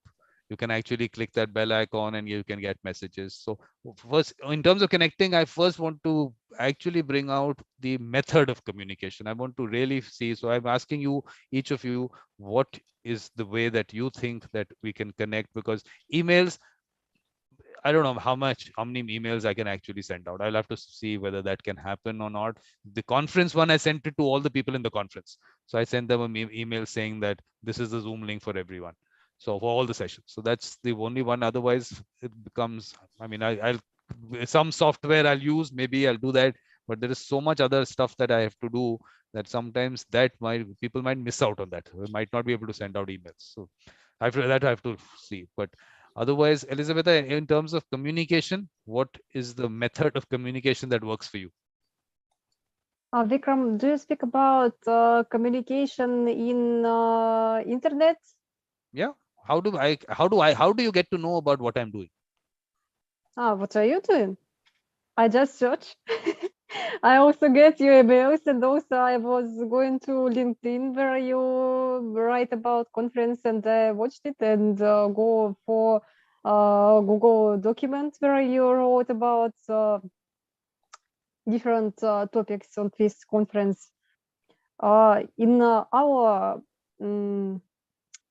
You can actually click that bell icon and you can get messages. So first, in terms of connecting, I first want to actually bring out the method of communication. I want to really see. So I'm asking you, each of you, what is the way that you think that we can connect? Because emails, I don't know how many emails I can actually send out. I'll have to see whether that can happen or not. The conference one, I sent it to all the people in the conference. So I sent them an email saying that this is the Zoom link for everyone. So for all the sessions. So that's the only one. Otherwise, it becomes, I mean, I'll some software I'll use, maybe I'll do that. But there is so much other stuff that I have to do that sometimes people might miss out on that. We might not be able to send out emails. So after that, I have to see. But otherwise, Elizabeth, in terms of communication, what is the method of communication that works for you? Vikram, do you speak about communication in internet? Yeah. How do you get to know about what I'm doing? What are you doing? I just search. I also get your emails, and also I was going to LinkedIn where you write about conference, and I watched it, and go for Google Documents where you wrote about different topics on this conference. In our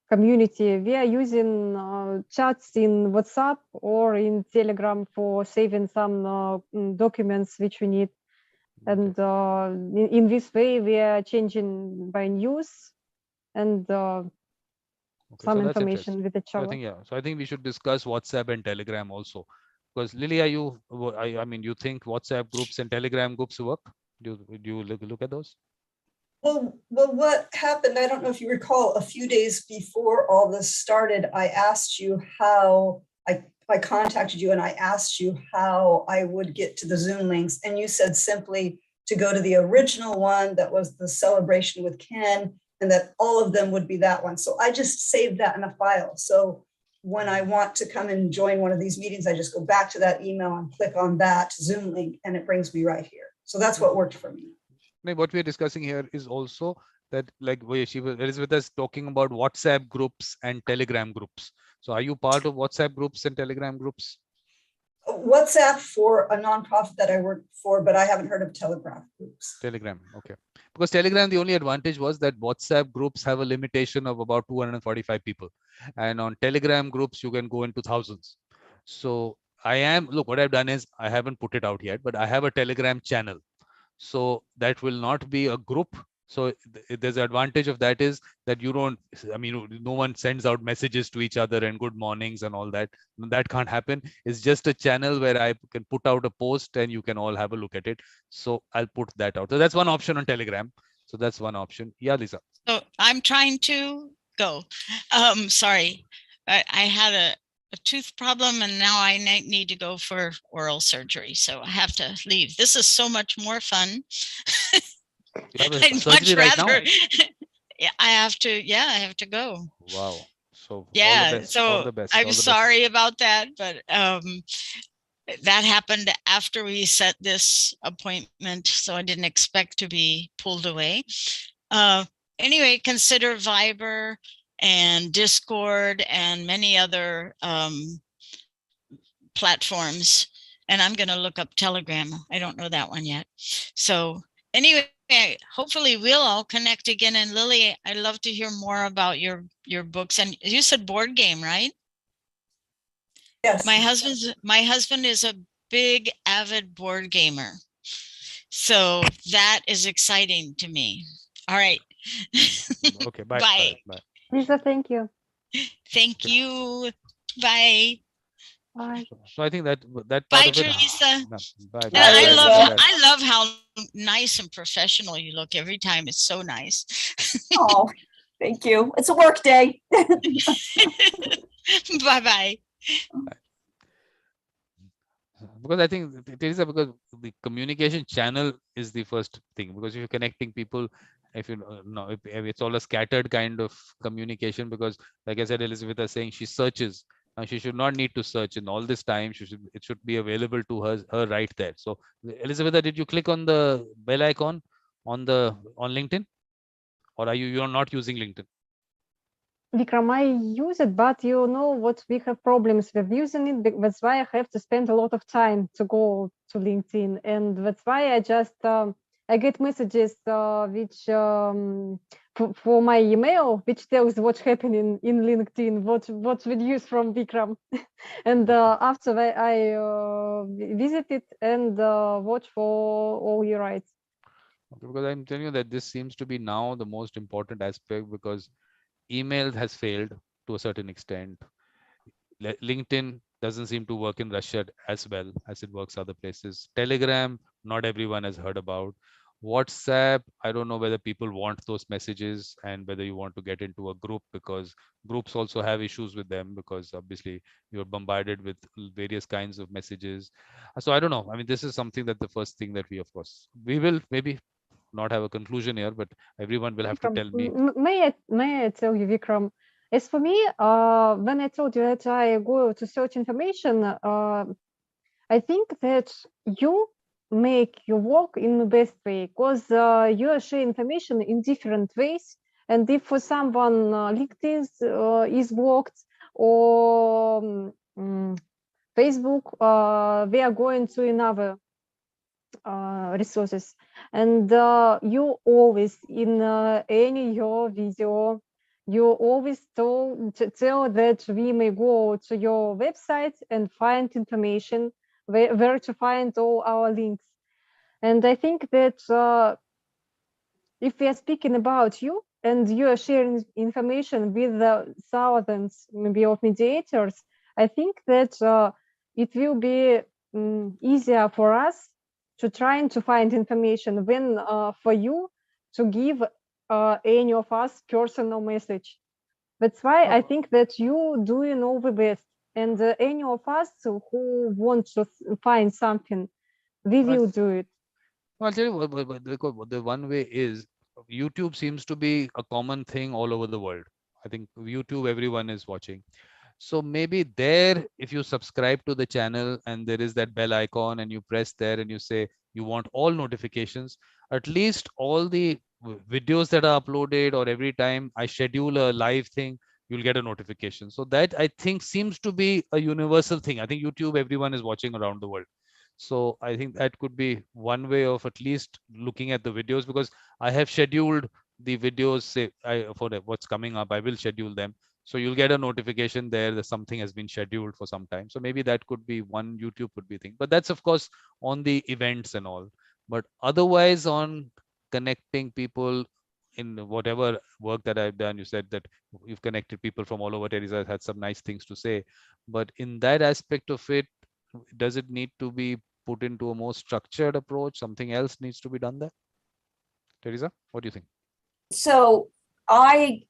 community, we are using chats in WhatsApp or in Telegram for saving some documents which we need. And in this way, we are changing by news and some information with each other. So I think we should discuss WhatsApp and Telegram also. Because Lily, I mean, you think WhatsApp groups and Telegram groups work? Do you look at those? Well, what happened, I don't know if you recall, a few days before all this started, I asked you how, I contacted you and I asked you how I would get to the Zoom links. And you said simply to go to the original one that was the celebration with Ken, and that all of them would be that one. So I just saved that in a file. So when I want to come and join one of these meetings, I just go back to that email and click on that Zoom link, and it brings me right here. So that's what worked for me. What we are discussing here is also that, like Elizabeth is talking about WhatsApp groups and Telegram groups. So are you part of WhatsApp groups and Telegram groups? WhatsApp for a nonprofit that I work for, but I haven't heard of Telegram groups. Telegram, okay. Because Telegram, the only advantage was that WhatsApp groups have a limitation of about 245 people. And on Telegram groups, you can go into thousands. So look, what I've done is I haven't put it out yet, but I have a Telegram channel. So that will not be a group, So there's an advantage of that is that you don't, I mean, no one sends out messages to each other and good mornings and all that. That can't happen. It's just a channel where I can put out a post and you can all have a look at it. So I'll put that out. So that's one option on Telegram. So that's one option. Yeah, Lisa. So I'm trying to go. Sorry, I had a tooth problem and now I need to go for oral surgery. So I have to leave. This is so much more fun. You have a I'd surgery much right now? rather. Yeah, I have to go. Wow. So all the Yeah, best. All so the best. I'm All the best. sorry about that, but that happened after we set this appointment, so I didn't expect to be pulled away. Anyway, consider Viber and Discord and many other platforms. And I'm going to look up Telegram. I don't know that one yet. So anyway, hopefully we'll all connect again. And Lily, I'd love to hear more about your books. And you said board game, right? Yes. My husband is a big avid board gamer. So that is exciting to me. All right. Okay, bye. Bye. Bye. Lisa, thank you. Thank you. Bye. Bye. So I think that part Bye, of it. Teresa. Bye. And Bye. Bye, Lisa. I love how nice and professional you look every time. It's so nice. Oh, thank you. It's a work day. Bye-bye. Because I think Teresa, because the communication channel is the first thing. Because if you're connecting people, if you know, if it's all a scattered kind of communication. Because like I said, Elizabeth is saying she searches. She should not need to search in all this time. It should be available to her right there. So Elizabeth, did you click on the bell icon on LinkedIn, or you're not using LinkedIn? Vikram, I use it, but you know what, we have problems with using it. That's why I have to spend a lot of time to go to LinkedIn, and that's why I just I get messages which for my email, which tells what's happening in LinkedIn, what's news from Vikram, and after I visit it and watch for all your writes. Because I'm telling you that this seems to be now the most important aspect, because email has failed to a certain extent. LinkedIn doesn't seem to work in Russia as well as it works other places. Telegram, not everyone has heard about. WhatsApp, I don't know whether people want those messages and whether you want to get into a group, because groups also have issues with them, because obviously you're bombarded with various kinds of messages. So I don't know. I mean, this is something that the first thing that we will maybe not have a conclusion here, but everyone will have to Vikram, tell me. may I tell you, Vikram? As for me, when I told you that I go to search information, I think that you make your work in the best way, because you share information in different ways. And if for someone LinkedIn is blocked, or Facebook, we are going to another resources. And you always in any your video, you always tell that we may go to your website and find information where to find all our links. And I think that if we are speaking about you and you are sharing information with the thousands maybe of mediators, I think that it will be easier for us to trying to find information when for you to give any of us personal message. That's why I think that you doing all the best, and any of us who want to find something, we will do it. Well, I'll tell you what the one way is, YouTube seems to be a common thing all over the world. I think YouTube, everyone is watching. So maybe there, if you subscribe to the channel and there is that bell icon and you press there and you say you want all notifications, at least all the videos that are uploaded, or every time I schedule a live thing, you'll get a notification. So that, I think, seems to be a universal thing. I think YouTube, everyone is watching around the world. So I think that could be one way of at least looking at the videos, because I have scheduled the videos, say for what's coming up, I will schedule them. So you'll get a notification there that something has been scheduled for some time. So maybe that could be one YouTube could be thing. But that's of course on the events and all. But otherwise on connecting people in whatever work that I've done. You said that you've connected people from all over. Teresa had some nice things to say, but in that aspect of it, does it need to be put into a more structured approach? Something else needs to be done there? Teresa, what do you think? So I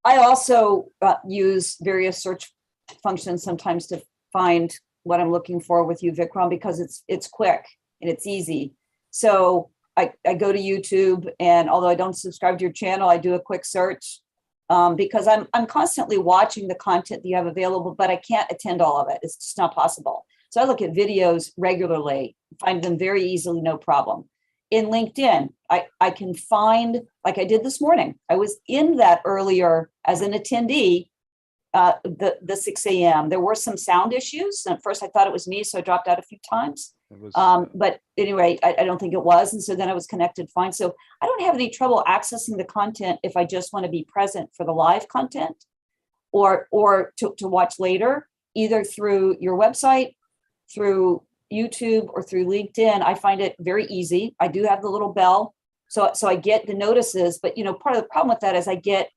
also use various search functions sometimes to find what I'm looking for with you, Vikram, because it's quick and it's easy. So I go to YouTube, and although I don't subscribe to your channel, I do a quick search because I'm constantly watching the content that you have available, but I can't attend all of it. It's just not possible. So I look at videos regularly, find them very easily, no problem. In LinkedIn, I can find, like I did this morning, I was in that earlier as an attendee, the 6 a.m. There were some sound issues. And at first I thought it was me, so I dropped out a few times. But anyway, I don't think it was. And so then I was connected fine. So I don't have any trouble accessing the content if I just want to be present for the live content or to watch later, either through your website, through YouTube, or through LinkedIn. I find it very easy. I do have the little bell. So I get the notices, but part of the problem with that is I get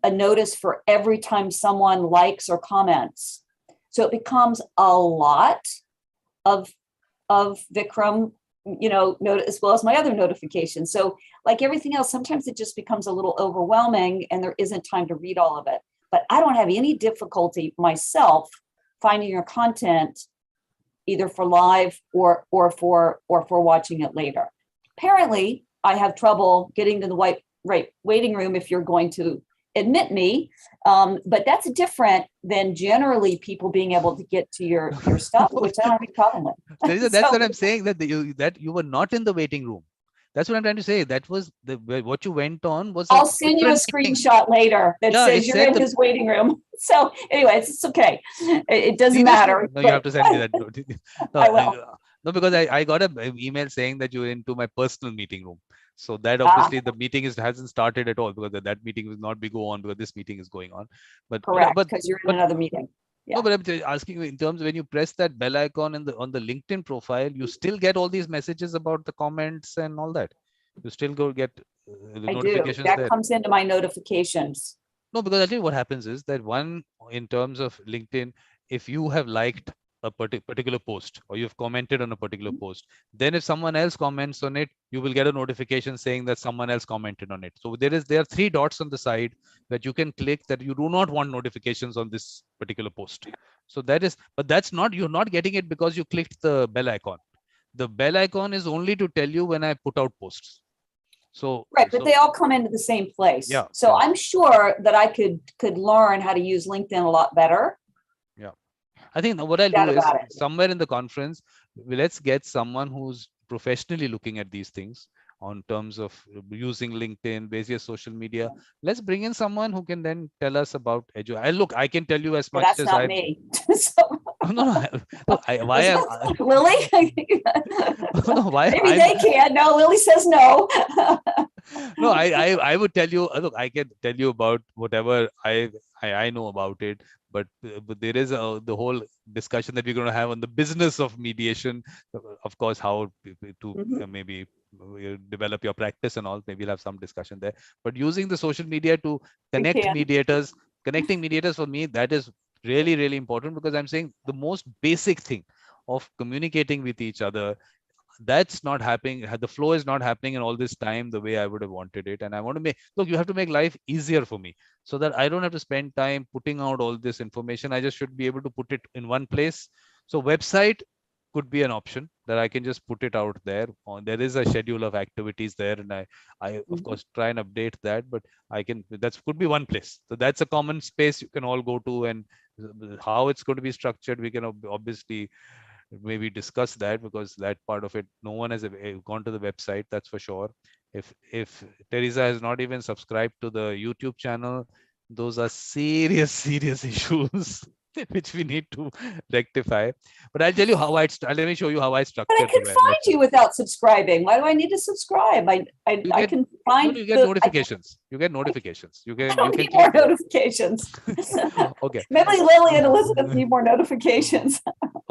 a notice for every time someone likes or comments. So it becomes a lot of Vikram, as well as my other notifications. So like everything else, sometimes it just becomes a little overwhelming and there isn't time to read all of it. But I don't have any difficulty myself finding your content either for live or for watching it later. Apparently, I have trouble getting to the right waiting room if you're going to admit me, but that's different than generally people being able to get to your stuff, which I don't have any problem with. Teresa, that's what I'm saying, that you were not in the waiting room. That's what I'm trying to say. That was what you went on was. I'll send you a screenshot later that says you're in his waiting room. So anyway, it's okay. It doesn't matter. No, you have to send me that. No, I will. No, because I got an email saying that you're into my personal meeting room. So that obviously the meeting hasn't started at all, because that meeting will not go on because this meeting is going on. But correct, because you're in another meeting. Yeah. No, but I'm asking you, in terms of when you press that bell icon on the LinkedIn profile, you still get all these messages about the comments and all that. You still get the notifications. That comes into my notifications. No, because I'll tell you what happens is that in terms of LinkedIn, if you have liked a particular post or you've commented on a particular post, then if someone else comments on it, you will get a notification saying that someone else commented on it. So there are 3 dots on the side that you can click that you do not want notifications on this particular post. So but that's not, you're not getting it because you clicked the bell icon. The bell icon is only to tell you when I put out posts. So right, but they all come into the same place. Yeah. So yeah. I'm sure that I could learn how to use LinkedIn a lot better. Yeah. I think what I'll do is somewhere in the conference, let's get someone who's professionally looking at these things on terms of using LinkedIn, various social media. Let's bring in someone who can then tell us about look, I can tell you as much as that's not me. No, Lily? No, why? Maybe they can. No, Lily says no. No, I would tell you, look, I can tell you about whatever I know about it, but there is the whole discussion that we're going to have on the business of mediation, of course, how to maybe develop your practice and all. Maybe we'll have some discussion there, but using the social media to connecting mediators, for me, that is really, really important, because I'm saying the most basic thing of communicating with each other, that's not happening. The flow is not happening in all this time the way I would have wanted it. And I want to you have to make life easier for me so that I don't have to spend time putting out all this information. I just should be able to put it in one place. So website could be an option that I can just put it out there. There is a schedule of activities there, and I of course try and update that, but that could be one place. So that's a common space you can all go to, and how it's going to be structured, we can obviously maybe discuss that, because that part of it, no one has gone to the website, that's for sure. If Teresa has not even subscribed to the YouTube channel, those are serious issues which we need to rectify. But I'll tell you how let me show you how I structured. But I can find you without subscribing. Why do I need to subscribe? I can find. You get notifications. You get notifications. You I don't need more notifications. Okay. Maybe Lily and Elizabeth need more notifications.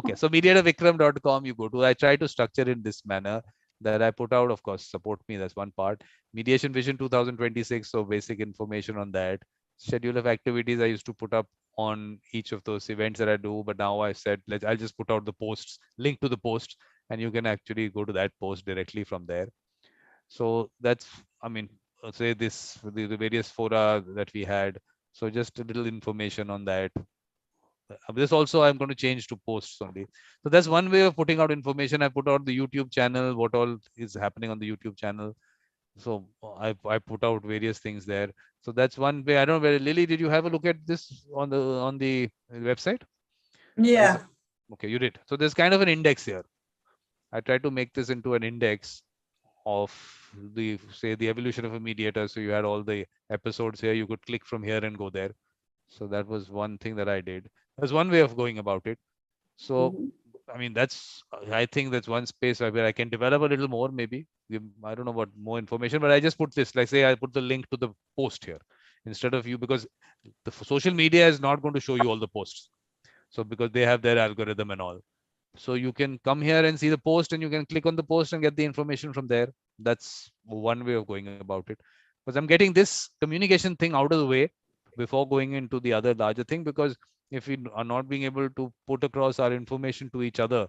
Okay. So mediatorvikram.com you go to. I try to structure in this manner. that I put out. Of course, support me. That's one part. Mediation Vision 2026. So basic information on that. Schedule of activities I used to put up on each of those events that I do. But now I said, I'll just put out the posts, link to the posts, and you can actually go to that post directly from there. So that's, I mean, say this, the various fora that we had. So just a little information on that. This also I'm going to change to posts only. So that's one way of putting out information. I put out the YouTube channel, what all is happening on the YouTube channel. So I put out various things there. So that's one way. I don't know where, Lily, did you have a look at this on the website? Yeah. Okay, you did. So there's kind of an index here. I tried to make this into an index of the, say, the evolution of a mediator. So you had all the episodes here. You could click from here and go there. So that was one thing that I did. That's one way of going about it. So, Mhm. I mean, I think that's one space where I can develop a little more, maybe. I don't know what more information, but I just put this, like, say, I put the link to the post here instead of you, because the social media is not going to show you all the posts. So, because they have their algorithm and all. So you can come here and see the post, and you can click on the post and get the information from there. That's one way of going about it. Because I'm getting this communication thing out of the way before going into the other larger thing. Because if we are not being able to put across our information to each other,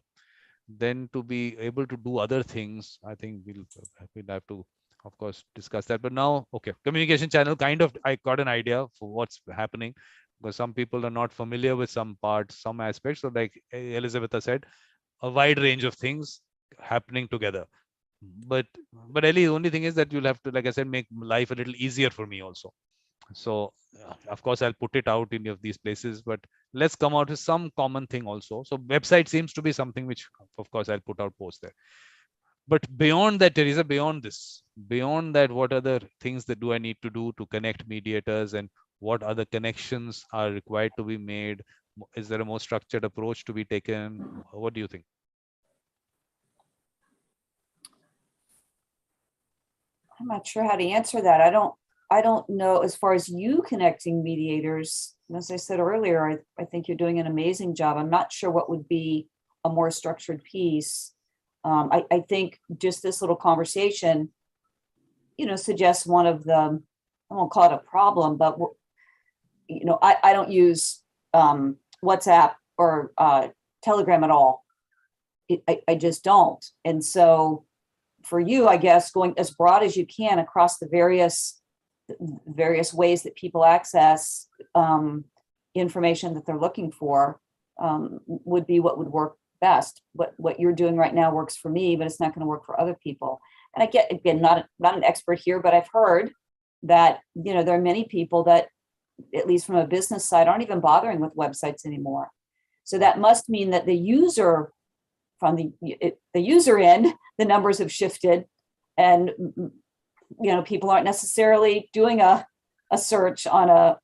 then to be able to do other things, I think we'll have to, of course, discuss that. But now, okay, communication channel, kind of, I got an idea for what's happening, because some people are not familiar with some parts, some aspects. So like Elizabeth said, a wide range of things happening together. But Ellie, the only thing is that you'll have to, like I said, make life a little easier for me also. So of course I'll put it out in any of these places, but let's come out with some common thing also. So website seems to be something which, of course, I'll put out posts there. But beyond that, Teresa, beyond that, what other things that do I need to do to connect mediators, and what other connections are required to be made? Is there a more structured approach to be taken? What do you think? I'm not sure how to answer that. I don't know, as far as you connecting mediators, as I said earlier, I think you're doing an amazing job. I'm not sure what would be a more structured piece. I think just this little conversation, suggests one of the, I won't call it a problem, but I don't use WhatsApp or Telegram at all. I just don't. And so for you, I guess, going as broad as you can across the various ways that people access information that they're looking for would be what would work best. What you're doing right now works for me, but it's not going to work for other people. And I get, again, not an expert here, but I've heard that, there are many people that, at least from a business side, aren't even bothering with websites anymore. So that must mean that the user, from the user end, the numbers have shifted, and people aren't necessarily doing a search on a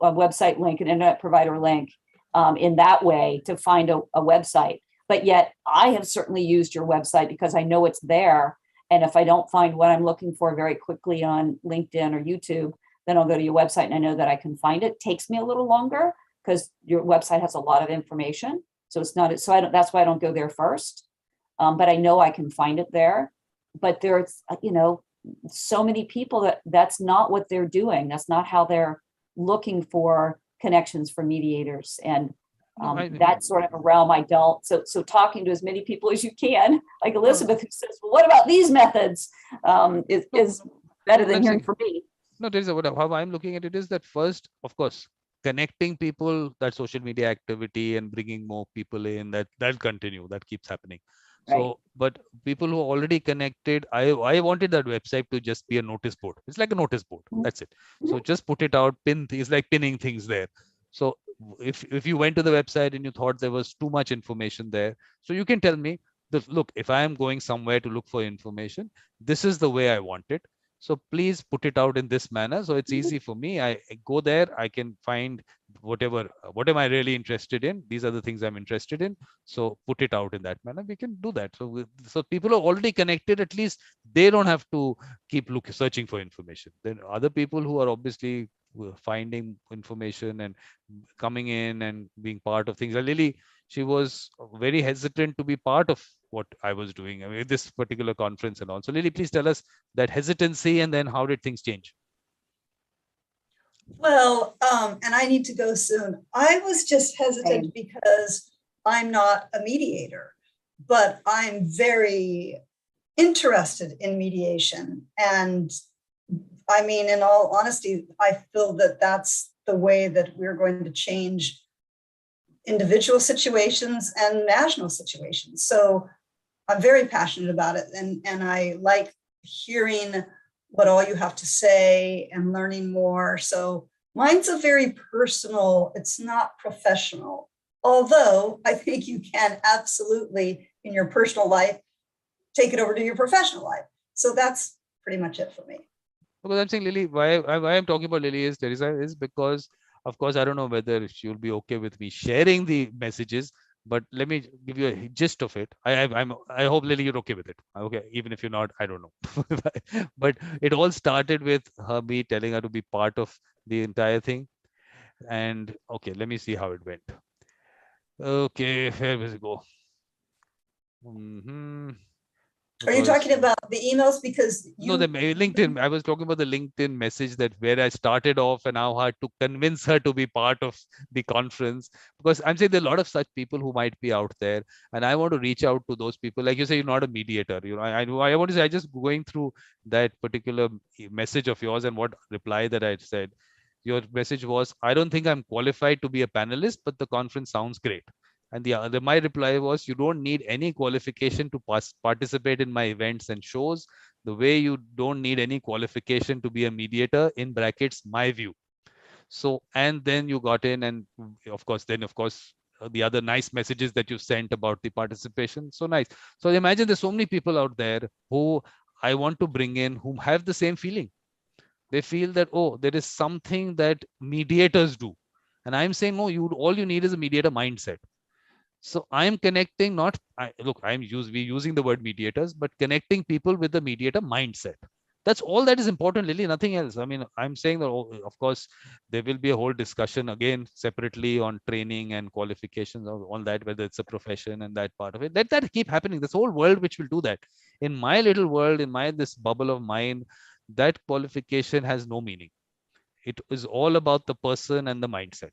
website link, an internet provider link, in that way to find a website. But yet I have certainly used your website because I know it's there. And if I don't find what I'm looking for very quickly on LinkedIn or YouTube, then I'll go to your website and I know that I can find it. It takes me a little longer because your website has a lot of information. So it's not, so I don't, that's why I don't go there first. But I know I can find it there. But there's, so many people that's not what they're doing. That's not how they're looking for connections for mediators. And that's sort of a realm I don't. So talking to as many people as you can, like Elizabeth, who says, well, what about these methods, is better than hearing from me. No, Teresa, how I'm looking at it is that first, of course, connecting people, that social media activity and bringing more people in, that'll continue, that keeps happening. So, Right. but people who are already connected, I wanted that website to just be a notice board. It's like a notice board. That's it. So just put it out, pin things, like pinning things there. So if you went to the website and you thought there was too much information there, so you can tell me that, look, if I am going somewhere to look for information, this is the way I want it. So please put it out in this manner. So it's easy for me. I go there, I can find what am I really interested in? These are the things I'm interested in. So put it out in that manner. We can do that. So people are already connected. At least they don't have to keep searching for information. Then other people who are obviously finding information and coming in and being part of things. Lily, she was very hesitant to be part of what I was doing. I mean, this particular conference and all. So Lily, please tell us that hesitancy and then how did things change? Well, and I need to go soon. I was just hesitant because I'm not a mediator, but I'm very interested in mediation. And I mean, in all honesty, I feel that that's the way that we're going to change individual situations and national situations. So I'm very passionate about it. And I like hearing what all you have to say and learning more. So mine's a very personal, it's not professional. Although I think you can absolutely, in your personal life, take it over to your professional life. So that's pretty much it for me. Because I'm saying Lily, why I'm talking about Lily is Teresa is because, of course, I don't know whether she'll be okay with me sharing the messages, but let me give you a gist of it. I hope Lily you're okay with it. Okay, even if you're not, I don't know. But it all started with me telling her to be part of the entire thing. And okay, let me see how it went. Okay, where does it go? Are you talking about the emails? Because no, the LinkedIn. I was talking about the LinkedIn message that where I started off and how hard to convince her to be part of the conference. Because I'm saying there are a lot of such people who might be out there, and I want to reach out to those people. Like you say, you're not a mediator. You know, I want to say, I just going through that particular message of yours and what reply that I said. Your message was, I don't think I'm qualified to be a panelist, but the conference sounds great. And my reply was, you don't need any qualification to participate in my events and shows, the way you don't need any qualification to be a mediator, in brackets, my view. So, and then you got in, and of course, the other nice messages that you sent about the participation. So nice. So imagine there's so many people out there who I want to bring in who have the same feeling. They feel that, oh, there is something that mediators do. And I'm saying, no, all you need is a mediator mindset. So I'm connecting, we're using the word mediators, but connecting people with the mediator mindset. That's all that is important, Lily, nothing else. I mean, I'm saying that, of course, there will be a whole discussion again separately on training and qualifications of all that, whether it's a profession and that part of it. Let that keep happening. This whole world which will do that. In my little world, this bubble of mine, that qualification has no meaning. It is all about the person and the mindset.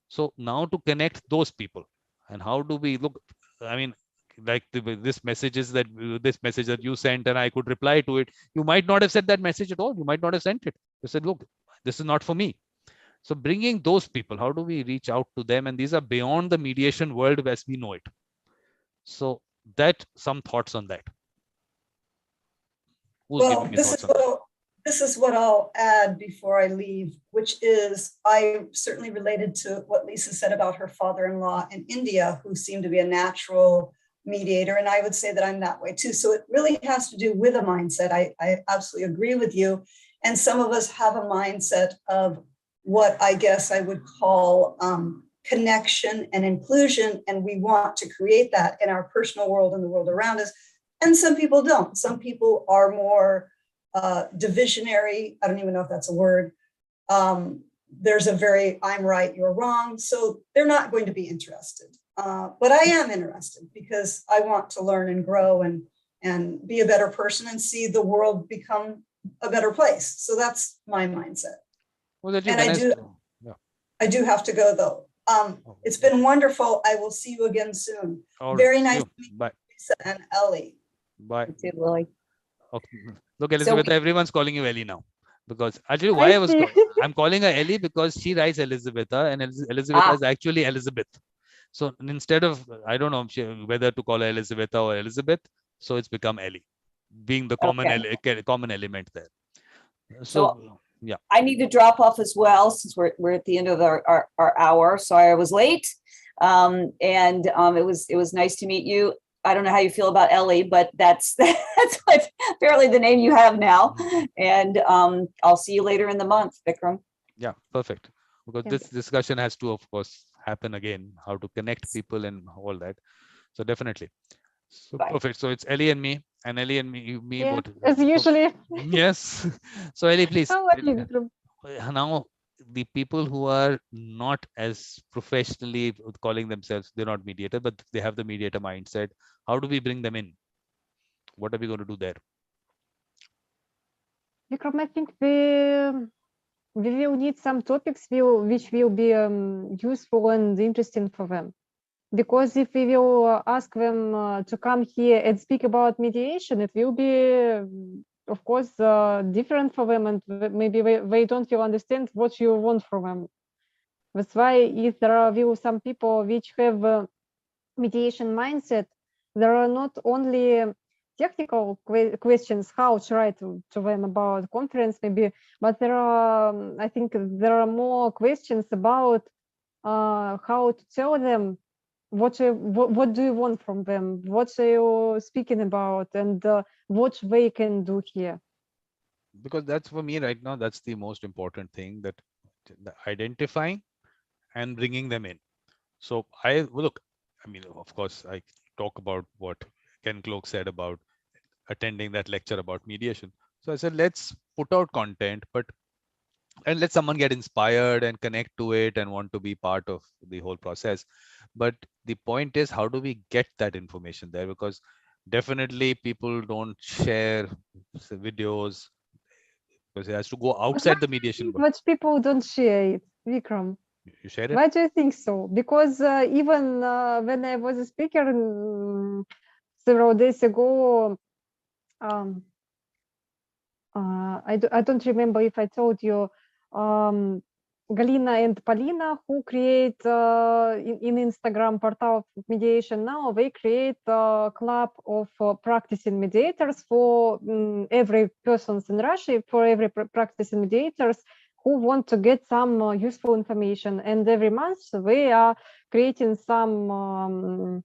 So now to connect those people, and how do we look? I mean, like this message that you sent, and I could reply to it. You might not have said that message at all. You might not have sent it. You said, look, this is not for me. So bringing those people, how do we reach out to them? And these are beyond the mediation world as we know it. So some thoughts on that. Well, this is what I'll add before I leave, which is I certainly related to what Lisa said about her father-in-law in India, who seemed to be a natural mediator. And I would say that I'm that way too. So it really has to do with a mindset. I absolutely agree with you. And some of us have a mindset of what I guess I would call connection and inclusion. And we want to create that in our personal world and the world around us. And some people don't. Some people are more divisionary. I don't even know if that's a word. There's a very, I'm right, you're wrong. So they're not going to be interested. But I am interested because I want to learn and grow and be a better person and see the world become a better place. So that's my mindset. Well, and I do have to go though. It's been wonderful. I will see you again soon. Very nice to meet you, Lisa and Ellie. Bye. You too, Lily. Okay. Look, Elizabeth, everyone's calling you Ellie now. Because I'll tell you why I'm calling her Ellie, because she writes Elizabetha, and Elizabetha is actually Elizabeth. So instead of, I don't know whether to call her Elizabetha or Elizabeth, so it's become Ellie, being the common element there. So yeah, I need to drop off as well since we're at the end of our hour. Sorry I was late, and it was nice to meet you. I don't know how you feel about Ellie, but that's what apparently the name you have now. And I'll see you later in the month, Vikram. Yeah, perfect. Because this discussion has to, of course, happen again, how to connect people and all that. So definitely. So perfect. So it's Ellie and me, and Ellie and me. As usually. Yes. So Ellie, please. How are you, Vikram? Now, the people who are not as professionally calling themselves, they're not mediator, but they have the mediator mindset. How do we bring them in? What are we going to do there? Vikram, I think we will need some topics which will be useful and interesting for them. Because if we will ask them to come here and speak about mediation, it will be, of course, different for them, and maybe they don't will understand what you want from them. That's why if there are will some people which have mediation mindset, there are not only technical questions how to write to them about conference maybe, but there are, I think there are more questions about how to tell them what do you want from them, what are you speaking about, and what they can do here. Because that's for me right now, that's the most important thing, that identifying and bringing them in. So well, look, I mean, of course, I talk about what Ken Cloke said about attending that lecture about mediation. So I said, let's put out content, but and let someone get inspired and connect to it and want to be part of the whole process. But the point is, how do we get that information there? Because definitely people don't share videos, because it has to go But why outside the do you mediation. think that people don't share it, Vikram? You share it? Why do you think so? Because even when I was a speaker several days ago, um, I don't remember if I told you, um, Galina and Polina, who create in Instagram portal of mediation now, they create a club of practicing mediators for every persons in Russia, for every practicing mediators who want to get some useful information. And every month they are creating some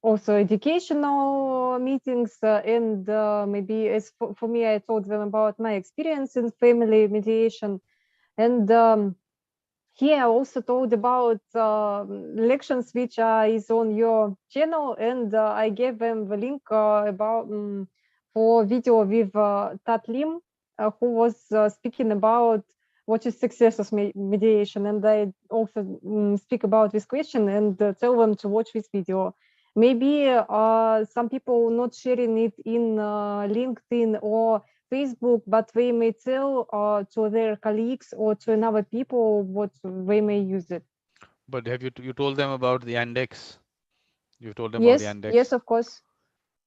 also educational meetings and maybe as for me, I told them about my experience in family mediation. And here I also told about lections which is on your channel, and I gave them the link about for video with Tat Lim, who was speaking about what is success of mediation, and I also speak about this question and tell them to watch this video. Maybe some people not sharing it in LinkedIn or Facebook, but they may tell to their colleagues or to another people what they may use it. But have you told them about the index? You told them about the Yes, index. yes, of course.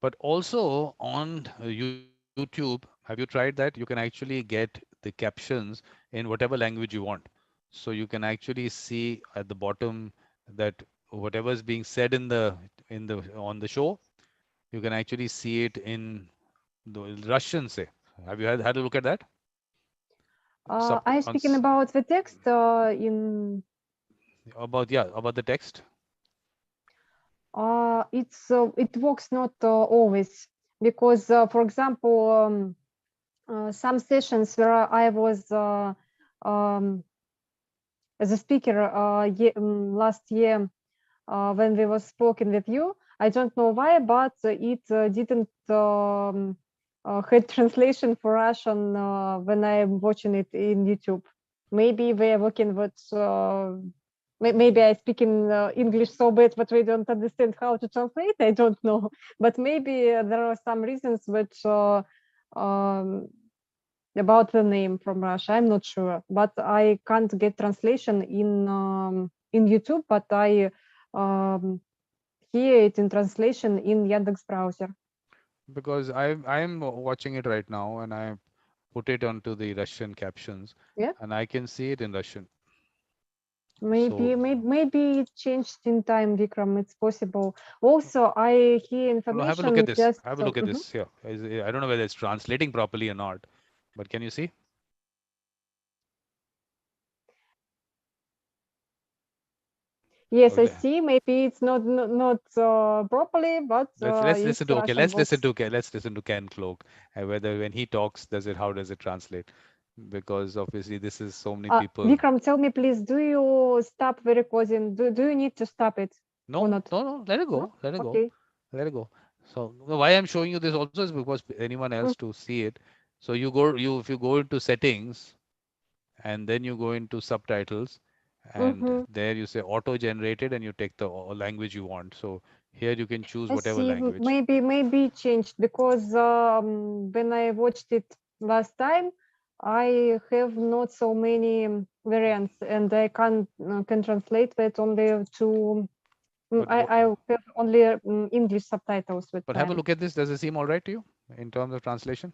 But also on YouTube, have you tried that? You can actually get the captions in whatever language you want. So you can actually see at the bottom that whatever's being said in the on the show, you can actually see it in the Russian, say. Have you had a look at that? I speaking about the text in About the text. it works not always, because for example some sessions where I was um, as a speaker last year when we was spoken with you, I don't know why, but it didn't had translation for Russian when I'm watching it in YouTube. Maybe we are working with maybe I speak in English so bad that we don't understand how to translate. I don't know, but maybe there are some reasons which um, about the name from Russia. I'm not sure, but I can't get translation in YouTube. But I hear it in translation in Yandex browser. Because I'm watching it right now, and I put it onto the Russian captions, Yeah, and I can see it in Russian. maybe So maybe it changed in time, Vikram. It's possible. Also, I hear no, have a look at information this. just. Have a look at this here. I don't know whether it's translating properly or not, but can you see? Yes, Oh, I see. Maybe it's not properly, but let's listen it's to okay. Russian works. Let's listen to Ken Cloke. Whether when he talks, how does it translate? Because obviously this is so many people. Vikram, tell me please, do you stop the recording? Do you need to stop it or No, not? no, no. Let it No? go. Let it go. Okay. Let it go. So why I'm showing you this also is because anyone else to see it. So you go you if you go into settings and then you go into subtitles, and Mhm. there you say auto generated, and you take the language you want. So here you can choose I whatever see. language. Maybe it changed because when I watched it last time, I have not so many variants, and I can translate that only to. But I have only English subtitles with have a time. look at this. Does it seem all right to you in terms of translation?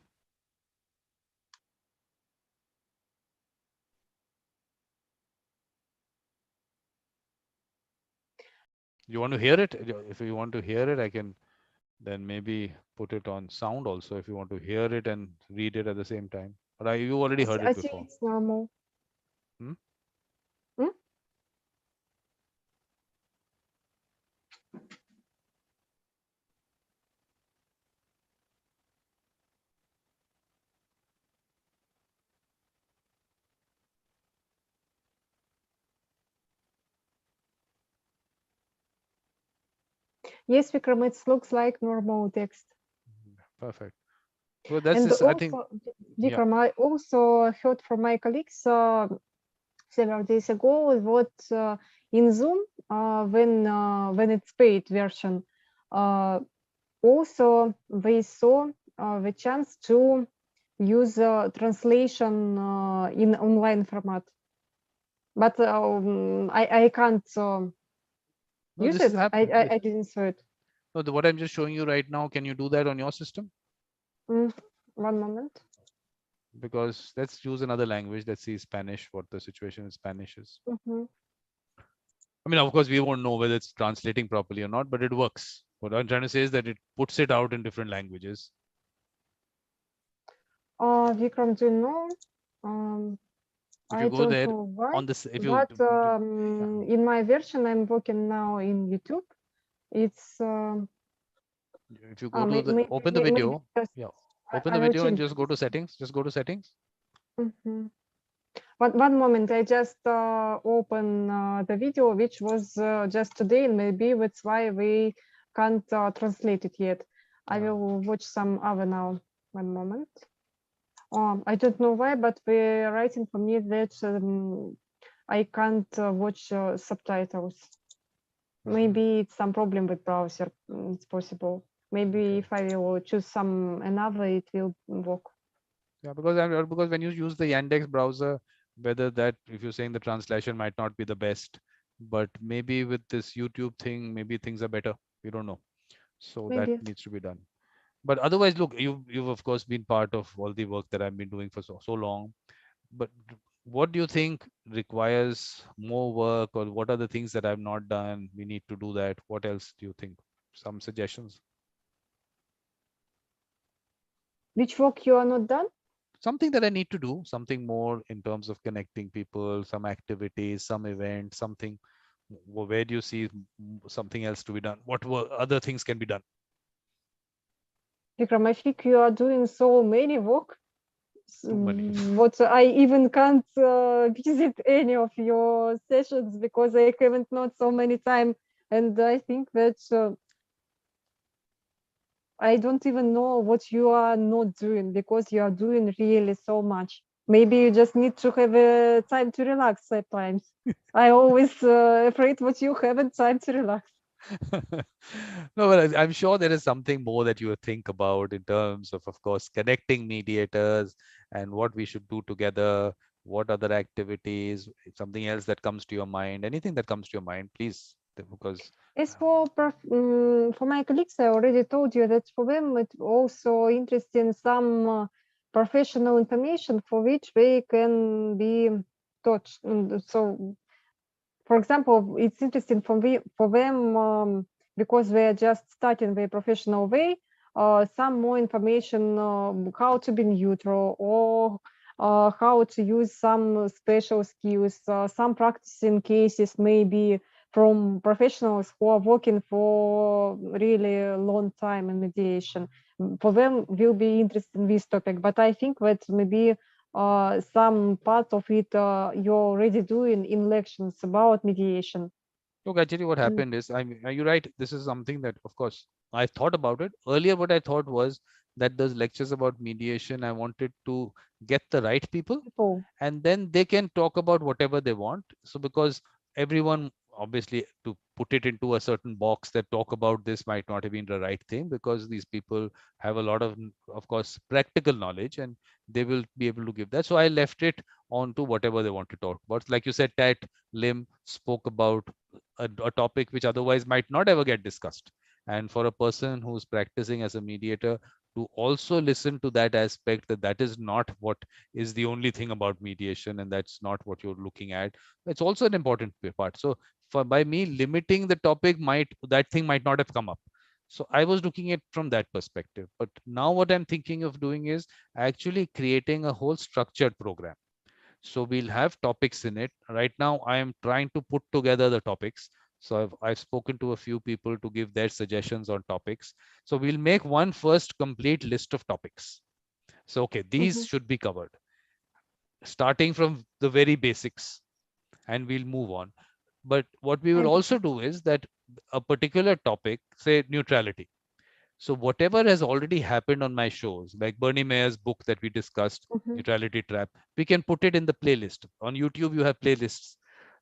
You want to hear it? If you want to hear it, I can then maybe put it on sound also if you want to hear it and read it at the same time. But you already heard I it see before. it's normal. Hmm? Hmm? Yes, Vikram, it looks like normal text. Perfect. Well, that's And this. I think. also, Yeah. Vikram, I also heard from my colleagues several days ago that in Zoom, when it's paid version, also they saw the chance to use translation in online format. But I can't No, use this is it. happening. I didn't saw it. No, what I'm just showing you right now. Can you do that on your system? Mm, one moment. Because let's use another language. Let's see Spanish. What the situation in Spanish is. Mhm. I mean, of course, we won't know whether it's translating properly or not, but it works. What I'm trying to say is that it puts it out in different languages. Vikram, do you know? If I you go don't there know why, on this, if you but in my version, I'm working now in YouTube. It's if you go to the open the maybe video, just yeah, open I the will video and change just go to this. settings. Just go to settings. One moment, I just open the video, which was just today, and maybe that's why we can't translate it yet. I will watch some other now. One moment. I don't know why, but they're writing for me that I can't watch subtitles. Maybe it's some problem with browser. It's possible. Maybe if I will choose another, it will work. Yeah, because when you use the Yandex browser, whether that if you're saying the translation might not be the best, but maybe with this YouTube thing, maybe things are better. We don't know. So that Maybe. needs to be done. But otherwise, look, you've of course been part of all the work that I've been doing for so long. But what do you think requires more work, or what are the things that I've not done? We need to do that. What else do you think? Some suggestions? Which work you are not done? Something that I need to do, something more in terms of connecting people, some activities, some event, something. Where do you see something else to be done? What other things can be done? Vikram, I think you are doing so many work. Too many. What I even can't visit any of your sessions because I haven't not so many time, and I think that I don't even know what you are not doing because you are doing really so much. Maybe you just need to have time to relax at times. I always afraid what you haven't time to relax. No, but I'm sure there is something more that you think about in terms of course, connecting mediators and what we should do together. What other activities? Something else that comes to your mind? Anything that comes to your mind, please, because As for my colleagues, I already told you that for them it's also interesting some professional information for which they can be taught. So, for example, it's interesting for them because they are just starting their professional way. Some more information how to be neutral or how to use some special skills, some practicing cases maybe from professionals who are working for really long time in mediation. For them will be interested in this topic, but I think that maybe some part of it you're already doing in lections about mediation. look, actually, what happened is, you're right. This is something that, of course, I thought about it earlier. What I thought was that those lectures about mediation, I wanted to get the right people, People. and then they can talk about whatever they want. So because everyone, obviously, to put it into a certain box that talk about this might not have been the right thing, because these people have a lot of course, practical knowledge, and they will be able to give that. So I left it on to whatever they want to talk about. Like you said, Tat Lim spoke about a topic which otherwise might not ever get discussed. And for a person who's practicing as a mediator to also listen to that aspect, that that is not what is the only thing about mediation, and that's not what you're looking at, it's also an important part. So for by me limiting the topic, that thing might not have come up. So I was looking at from that perspective. But now what I'm thinking of doing is actually creating a whole structured program. So we'll have topics in it. Right now I am trying to put together the topics. So I've spoken to a few people to give their suggestions on topics. So we'll make one first complete list of topics. So okay, these should be covered, starting from the very basics, and we'll move on. But what we will also do is that a particular topic, say neutrality. So whatever has already happened on my shows, like Bernie Mayer's book that we discussed, Neutrality Trap, we can put it in the playlist. On YouTube, you have playlists.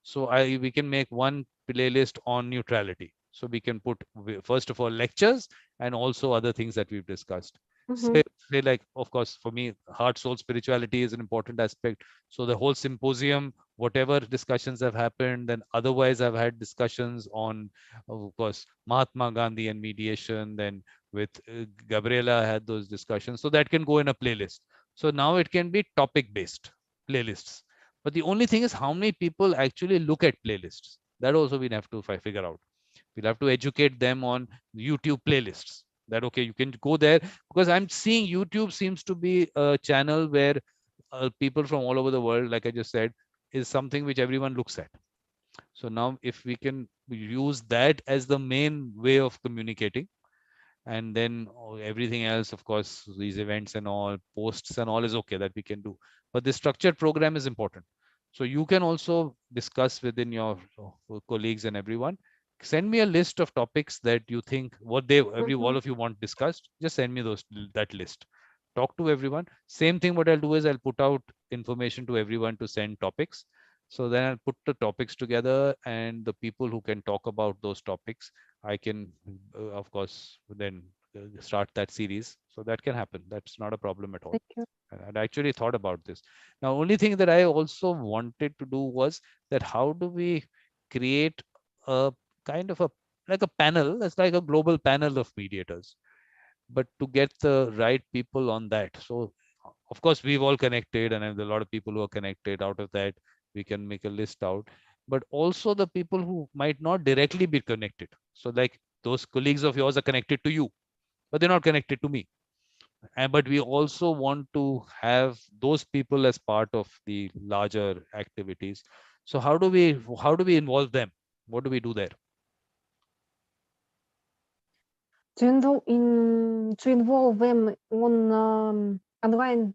So we can make one playlist on neutrality. So we can put, first of all, lectures and also other things that we've discussed. Say like, of course, for me, heart, soul, spirituality is an important aspect. So the whole symposium, whatever discussions have happened, then otherwise I've had discussions on, of course, Mahatma Gandhi and mediation, then with Gabriela, I had those discussions. So that can go in a playlist. So now it can be topic based playlists. But the only thing is how many people actually look at playlists. That also we have to figure out. We'll have to educate them on YouTube playlists. That okay, you can go there, because I'm seeing YouTube seems to be a channel where people from all over the world, like I just said, is something which everyone looks at. So now if we can use that as the main way of communicating, and then everything else, of course, these events and all, posts and all is okay, that we can do. But the structured program is important. So you can also discuss within your colleagues and everyone. Send me a list of topics that you think what they all of you want discussed. Just send me that list. Talk to everyone. Same thing, what I'll do is I'll put out information to everyone to send topics. So then I'll put the topics together, and the people who can talk about those topics, I can, of course, then start that series. So that can happen. That's not a problem at all. Thank you. And I actually thought about this. Now, only thing that I also wanted to do was that how do we create a kind of like a panel, it's like a global panel of mediators, but to get the right people on that. So of course we've all connected, and a lot of people who are connected. Out of that, we can make a list out. But also the people who might not directly be connected. So like those colleagues of yours are connected to you, but they're not connected to me. And but we also want to have those people as part of the larger activities. So how do we involve them? What do we do there? To involve them on online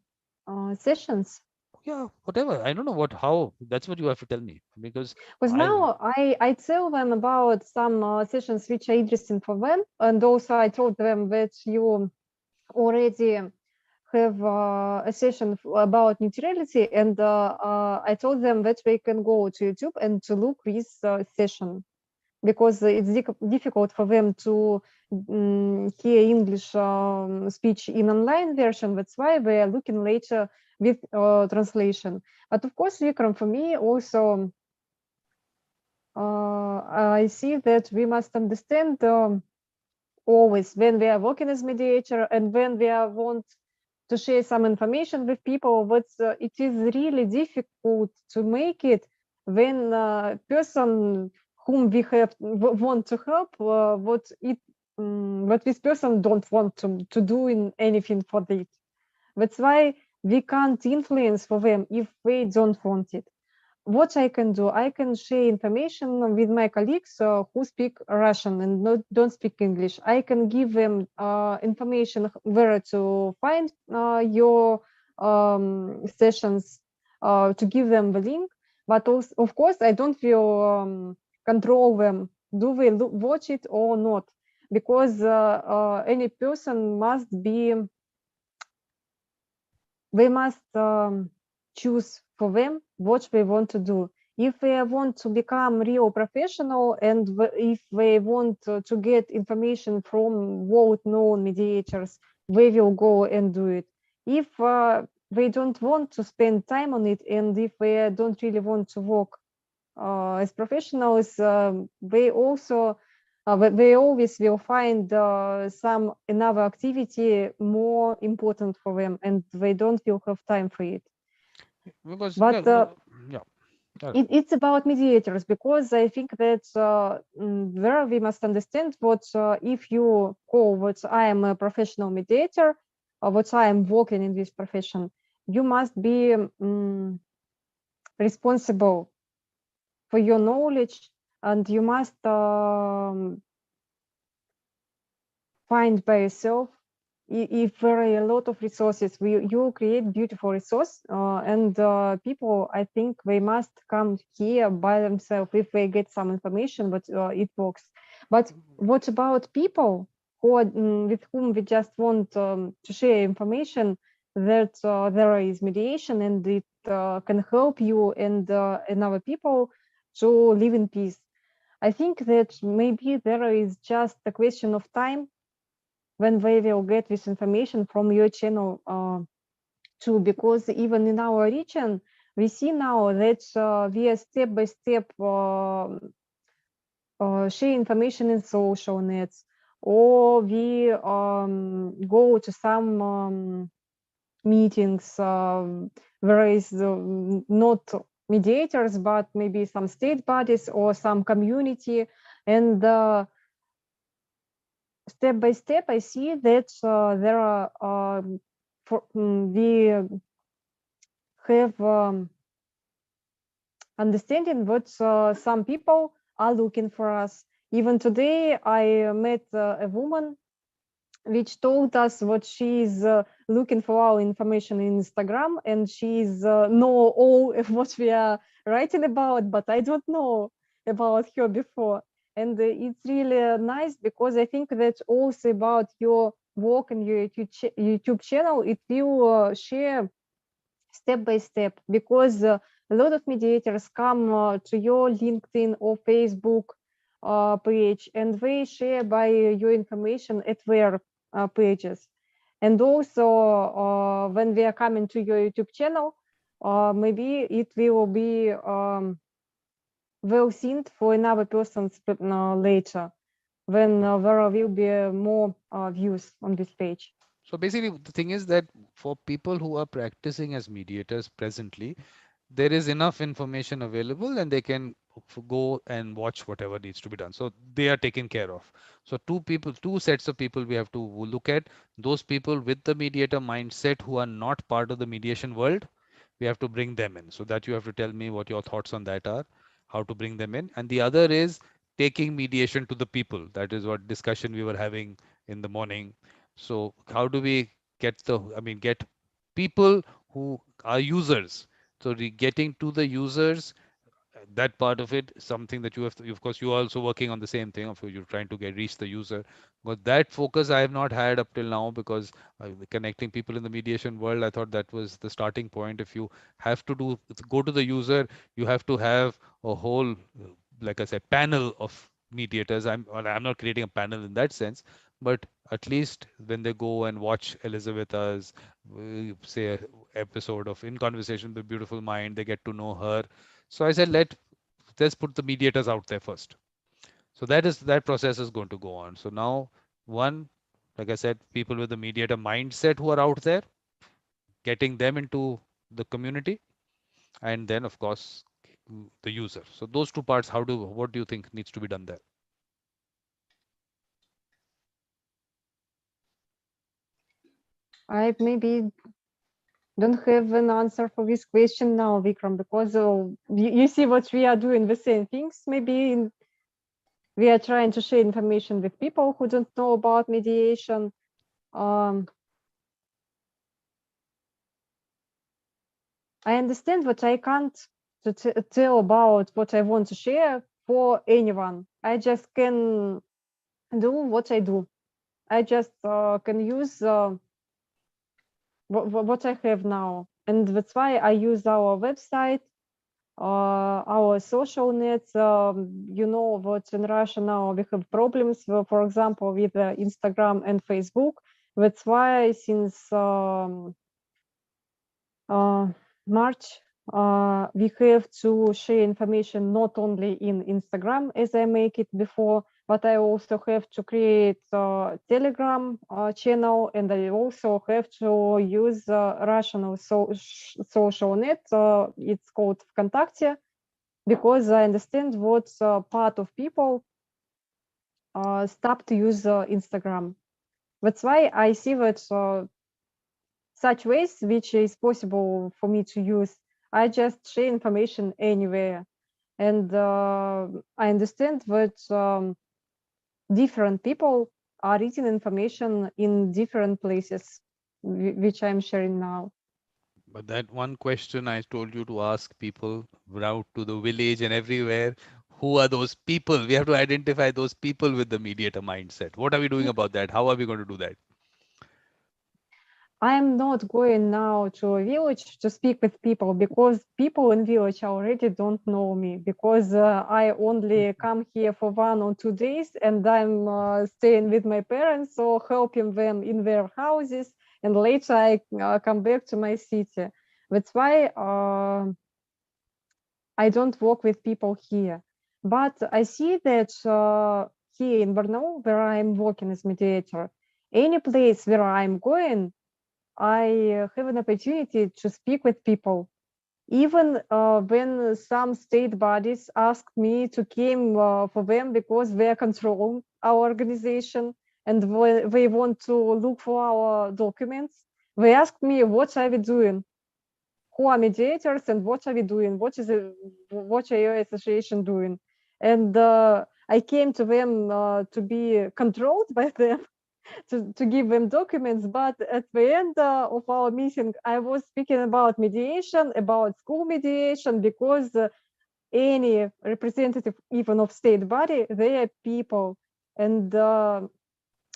sessions. Yeah, whatever. I don't know how. That's what you have to tell me, because Now I tell them about some sessions which are interesting for them, and also I told them that you already have a session about neutrality, and I told them that they can go to YouTube and to look this session, because it's difficult for them to hear English speech in online version. That's why they are looking later with translation. But of course, Vikram, for me also, I see that we must understand always when we are working as mediator and when we want to share some information with people, but it is really difficult to make it when person whom we want to help, what this person don't want to do in anything for it. That's why we can't influence for them if they don't want it. What I can do, I can share information with my colleagues who speak Russian and don't speak English. I can give them information where to find your sessions, to give them the link. But also, of course, I don't feel control them. Do they watch it or not? Because any person must be we must choose for them what we want to do. If we want to become real professional and if we want to get information from world-known mediators, we will go and do it. If we don't want to spend time on it, and if we don't really want to work as professionals, we also we always will find some another activity more important for them, and they don't will have time for it. Because But yeah. it's about mediators, because I think that there we must understand what if you call what I am a professional mediator, or what I am working in this profession, you must be responsible for your knowledge, and you must find by yourself. If there are a lot of resources, you create beautiful resource, and people, I think they must come here by themselves if they get some information, but it works. But what about people who are, with whom we just want to share information that there is mediation and it can help you and other people to live in peace? I think that maybe there is just a question of time when they will get this information from your channel too, because even in our region, we see now that we are step by step share information in social nets, or we go to some meetings where is not mediators, but maybe some state bodies or some community, and step by step, I see that there are we have understanding what some people are looking for us. Even today, I met a woman which told us what she's looking for our information in Instagram, and she's know all of what we are writing about, but I don't know about her before. And it's really nice, because I think that's also about your work and your YouTube channel. It will share step by step, because a lot of mediators come to your LinkedIn or Facebook page, and they share by your information at their pages. And also when we are coming to your YouTube channel, maybe it will be well seen for another person later, when there will be more views on this page. So basically, the thing is that for people who are practicing as mediators presently, there is enough information available and they can go and watch whatever needs to be done. So they are taken care of. So two sets of people we have to look at: those people with the mediator mindset who are not part of the mediation world. We have to bring them in. So that you have to tell me what your thoughts on that are, how to bring them in. And the other is taking mediation to the people. That is what discussion we were having in the morning. So how do we get get people who are users? So getting to the users, that part of it, something that you have to, of course, you are also working on the same thing of you're trying to reach the user. But that focus I have not had up till now, because connecting people in the mediation world, I thought that was the starting point. If you have to go to the user, you have to have a whole, like I said, panel of mediators. I'm not creating a panel in that sense, but at least when they go and watch Elizabeth's say episode of In Conversation with Beautiful Mind, they get to know her. So I said, let's put the mediators out there first. So that process is going to go on. So now, one, like I said, people with the mediator mindset who are out there, getting them into the community, and then of course the user. So those two parts, what do you think needs to be done there? I maybe don't have an answer for this question now, Vikram, because you see what we are doing the same things. Maybe we are trying to share information with people who don't know about mediation. I understand what I can't tell about what I want to share for anyone. I just can do what I do. I just can use what I have now. And that's why I use our website, our social nets. You know what, in Russia now we have problems, for example, with Instagram and Facebook. That's why since March, we have to share information not only in Instagram as I make it before, but I also have to create a Telegram channel, and I also have to use Russian social net. It's called ВКонтакте, because I understand what part of people stop to use Instagram. That's why I see that such ways which is possible for me to use, I just share information anywhere. And I understand that different people are reading information in different places, which I'm sharing now. But that one question I told you to ask people out to the village and everywhere, who are those people? We have to identify those people with the mediator mindset. What are we doing about that? How are we going to do that? I'm not going now to a village to speak with people, because people in village already don't know me, because I only come here for 1 or 2 days, and I'm staying with my parents or helping them in their houses, and later I come back to my city. That's why I don't work with people here. But I see that here in Brno, where I'm working as mediator, any place where I'm going, I have an opportunity to speak with people. Even when some state bodies ask me to come for them because they control our organization and they want to look for our documents, they ask me, what are we doing? Who are mediators and what are we doing? What are your association doing? And I came to them to be controlled by them, to give them documents, but at the end of our meeting, I was speaking about mediation, about school mediation, because any representative, even of state body, they are people. And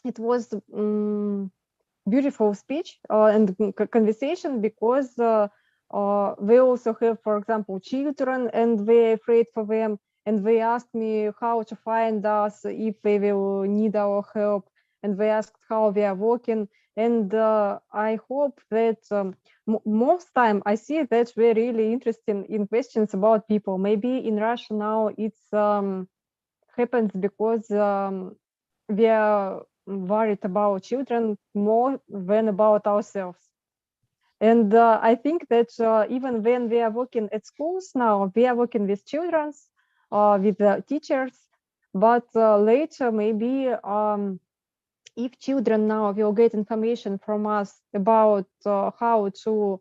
it was beautiful speech and conversation, because they also have, for example, children, and they're afraid for them. And they asked me how to find us if they will need our help. And they asked how we are working. And I hope that most time I see that we're really interested in questions about people. Maybe in Russia now it's happens because we are worried about children more than about ourselves. And I think that even when we are working at schools now, we are working with children, with teachers, but later maybe if children now will get information from us about how to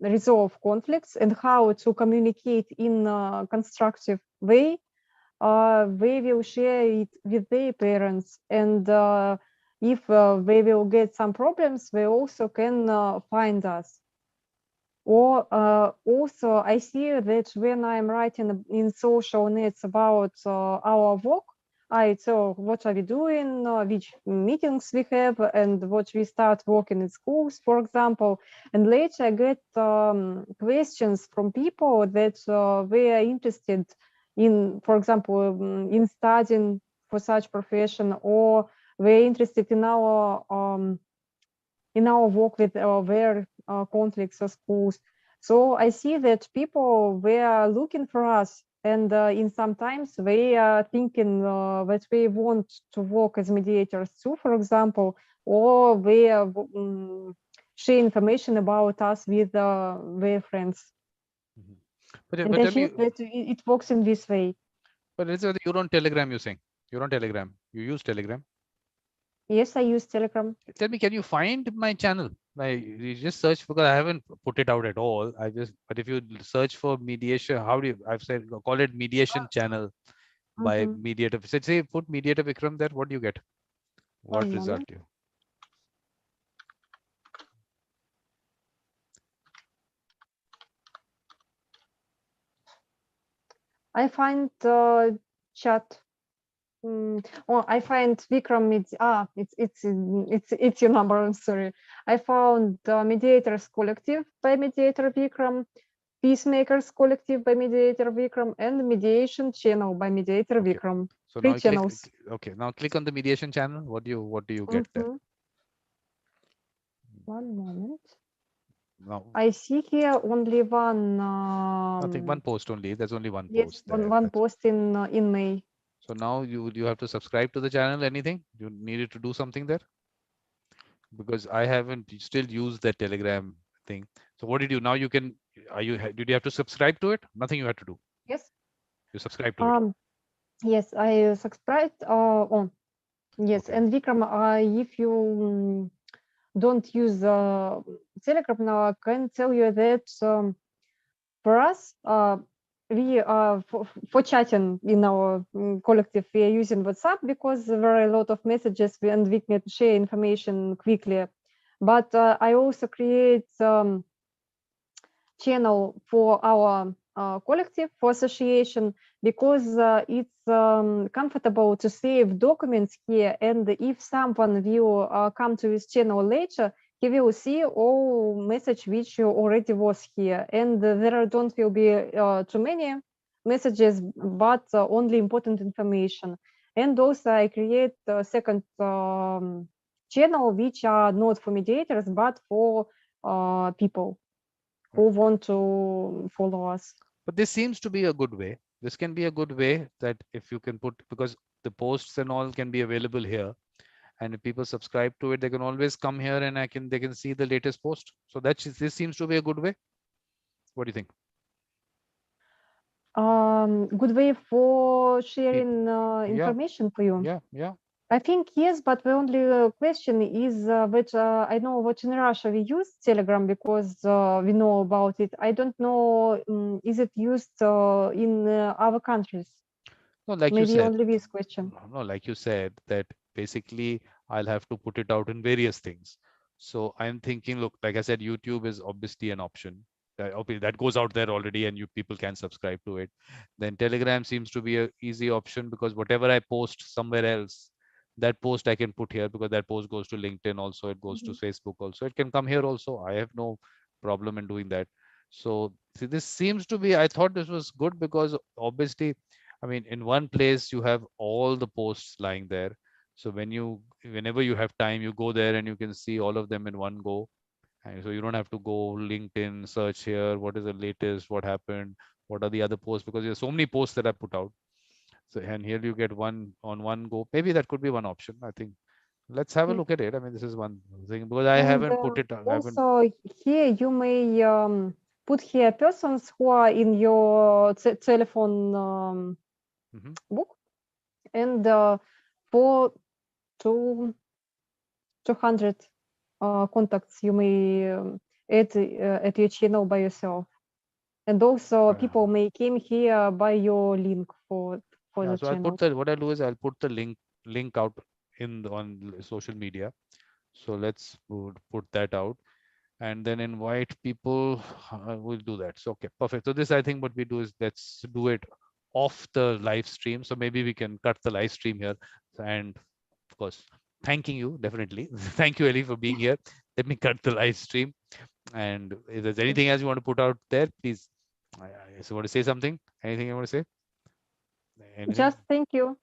resolve conflicts and how to communicate in a constructive way, they will share it with their parents. And if they will get some problems, they also can find us. Or also, I see that when I'm writing in social nets about our work, I tell what are we doing, which meetings we have, and what we start working in schools, for example. And later I get questions from people that they are interested in, for example, in studying for such profession, or they're interested in our work with their conflicts or schools. So I see that people were looking for us, and in sometimes they are thinking that they want to work as mediators too, for example, or they share information about us with their friends. But, And but I tell me, think that it works in this way. but Elizabeth, you don't Telegram, you saying? You don't Telegram. You use Telegram. Yes, I use Telegram. Tell me, can you find my channel? You just search, because I haven't put it out at all. But if you search for mediation, how do you, I've said, call it mediation channel by Mediator. Say, put Mediator Vikram there. What do you get? What One result moment. you? I find chat. Oh, I find Vikram. It's your number. I'm sorry. I found Mediators Collective by Mediator Vikram, Peacemakers Collective by Mediator Vikram, and Mediation Channel by Mediator Okay. Vikram. So Three now click. channels. Okay, now click on the mediation channel. What do you get there? One moment. Now I see here only one. I think one post only. There's only one Yes, post there. one post in May. So now you have to subscribe to the channel. Anything you needed to do something there? Because I haven't still used that Telegram thing. So what did you now? You can. Did you have to subscribe to it? Nothing you had to do. Yes. You subscribe to it. Yes, I subscribed on. Yes, Okay. and Vikram, if you don't use Telegram now, I can tell you that for us, we for chatting in our collective, we are using WhatsApp because there are a lot of messages and we can share information quickly. But I also create channel for our collective, for association, because it's comfortable to save documents here. And if someone will come to this channel later, he will see all message which already was here. And there don't will be too many messages, but only important information. And also I create a second channel, which are not for mediators, but for people who want to follow us. But this seems to be a good way. This can be a good way that if you can put, because the posts and all can be available here, and if people subscribe to it, they can always come here and they can see the latest post. So this seems to be a good way. What do you think? Good way for sharing information for you. Yeah. I think yes, but the only question is that I know that in Russia we use Telegram because we know about it. I don't know, is it used in other countries? No, like Maybe you said. only this question. No, like you said, that basically I'll have to put it out in various things. So I'm thinking, look, like I said, YouTube is obviously an option. That goes out there already, and people can subscribe to it. Then Telegram seems to be an easy option because whatever I post somewhere else, that post I can put here because that post goes to LinkedIn also, it goes to Facebook also. It can come here also. I have no problem in doing that. So see, this seems to be, I thought this was good because obviously, I mean, in one place you have all the posts lying there. So whenever you have time, you go there and you can see all of them in one go. And so you don't have to go LinkedIn, search here, what is the latest, what happened, what are the other posts, because there's so many posts that I put out. So, and here you get one on one go. Maybe that could be one option. I think let's have a look at it. I mean, this is one thing because I haven't put it. I haven't. Also, here you may put here persons who are in your telephone book, and for 200 contacts you may add at your channel by yourself. And also people may came here by your link for the So channel. what I'll do is I'll put the link out on social media. So let's put that out and then invite people. We'll do that. So okay, perfect. So this, I think what we do is let's do it off the live stream. So maybe we can cut the live stream here. And of course, thanking you definitely. Thank you, Ellie, for being here. Let me cut the live stream. And if there's anything else you want to put out there, please. So want to say something? Anything you want to say? Anything? Just thank you.